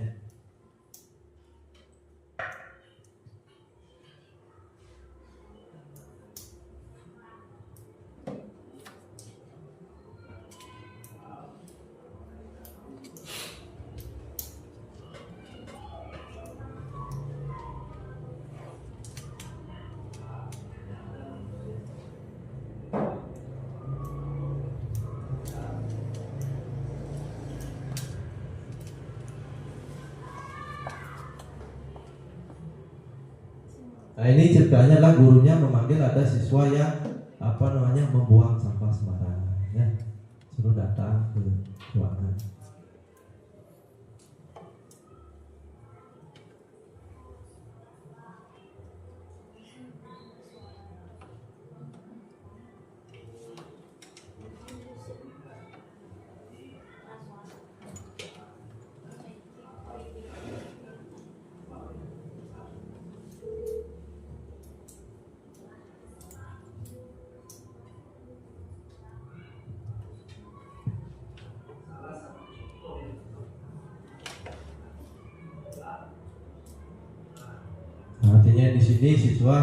[SPEAKER 1] Nah, ini ceritanya lah gurunya memanggil ada siswa yang membuang sampah sembarangan ya. Suruh datang ke ruangan. Artinya di sini siswa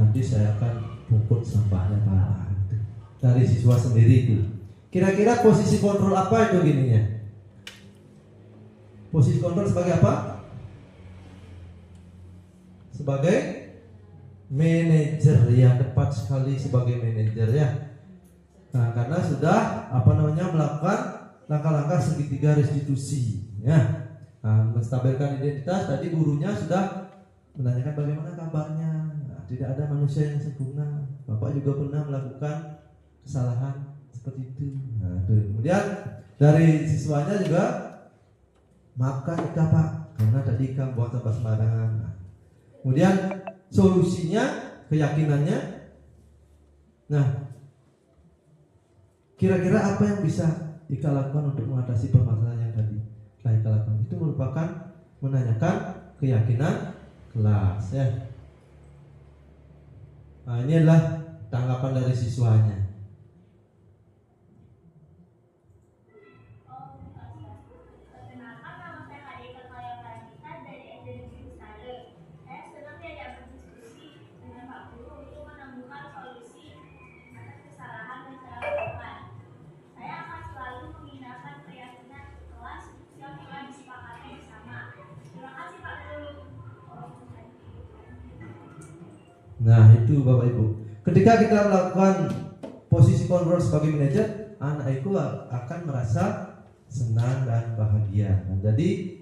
[SPEAKER 1] nanti saya akan pungut sampahnya Pak. Dari siswa sendiri itu. Kira-kira posisi kontrol apa itu gininya? Posisi kontrol sebagai apa? Sebagai manajer, ya, tepat sekali, sebagai manajer ya. Nah, karena sudah melakukan langkah-langkah segitiga restitusi ya. Nah, menstabilkan identitas, tadi gurunya sudah menanyakan bagaimana kabarnya. Nah, tidak ada manusia yang sempurna. Bapak juga pernah melakukan kesalahan seperti itu. Nah, kemudian dari siswanya juga, maafkan Ika Pak, karena tadi Ika buang sampah sembarangan. Nah, kemudian solusinya, keyakinannya. Nah, kira-kira apa yang bisa Ika lakukan untuk mengatasi permasalahan yang tadi telah Ika lakukan? Itu merupakan menanyakan keyakinan kelas ya. Nah, ini adalah tanggapan dari siswanya. Nah, itu Bapak Ibu. Ketika kita melakukan posisi kontrol sebagai manajer, anak itu akan merasa senang dan bahagia. Nah, jadi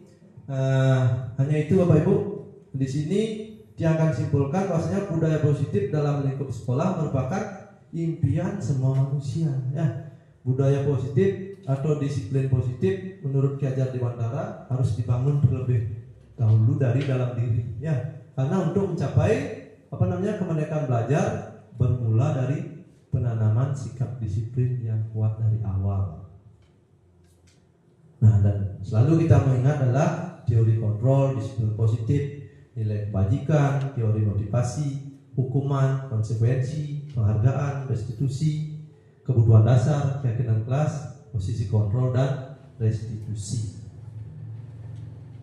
[SPEAKER 1] hanya itu Bapak Ibu. Di sini dia akan simpulkan bahwasanya budaya positif dalam lingkup sekolah merupakan impian semua manusia. Ya, budaya positif atau disiplin positif menurut Ki Hajar Dewantara harus dibangun terlebih dahulu dari dalam diri. Ya, karena untuk mencapai kemerdekaan belajar bermula dari penanaman sikap disiplin yang kuat dari awal. Nah, dan selalu kita mengingat adalah teori kontrol, disiplin positif, nilai kebajikan, teori motivasi, hukuman, konsekuensi, penghargaan, restitusi, kebutuhan dasar, keyakinan kelas, posisi kontrol, dan restitusi.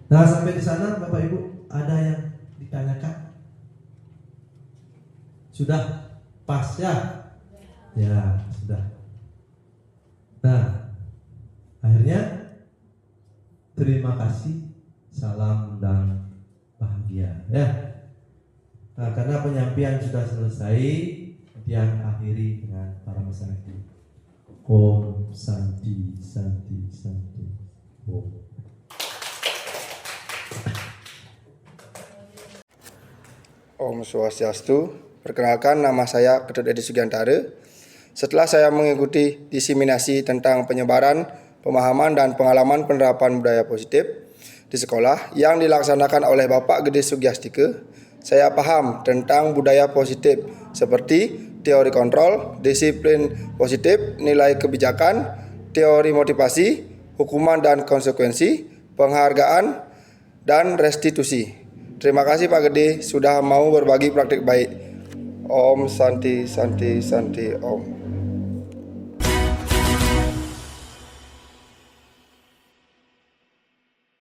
[SPEAKER 1] Nah, sampai di sana Bapak Ibu ada yang ditanyakan? Sudah pas ya? Ya, sudah. Nah, akhirnya terima kasih, salam dan bahagia ya. Nah, karena penyampaian sudah selesai, yang akhiri dengan para masyarakat. Om Santi Santi Santi Om.
[SPEAKER 2] Om Swastiastu. Perkenalkan, nama saya Ketut Edi Sugiantara. Setelah saya mengikuti diseminasi tentang penyebaran, pemahaman dan pengalaman penerapan budaya positif di sekolah yang dilaksanakan oleh Bapak Gede Sugiastika, saya paham tentang budaya positif seperti teori kontrol, disiplin positif, nilai kebijakan, teori motivasi, hukuman dan konsekuensi, penghargaan, dan restitusi. Terima kasih Pak Gede sudah mau berbagi praktik baik. Om Santi Santi Santi Om.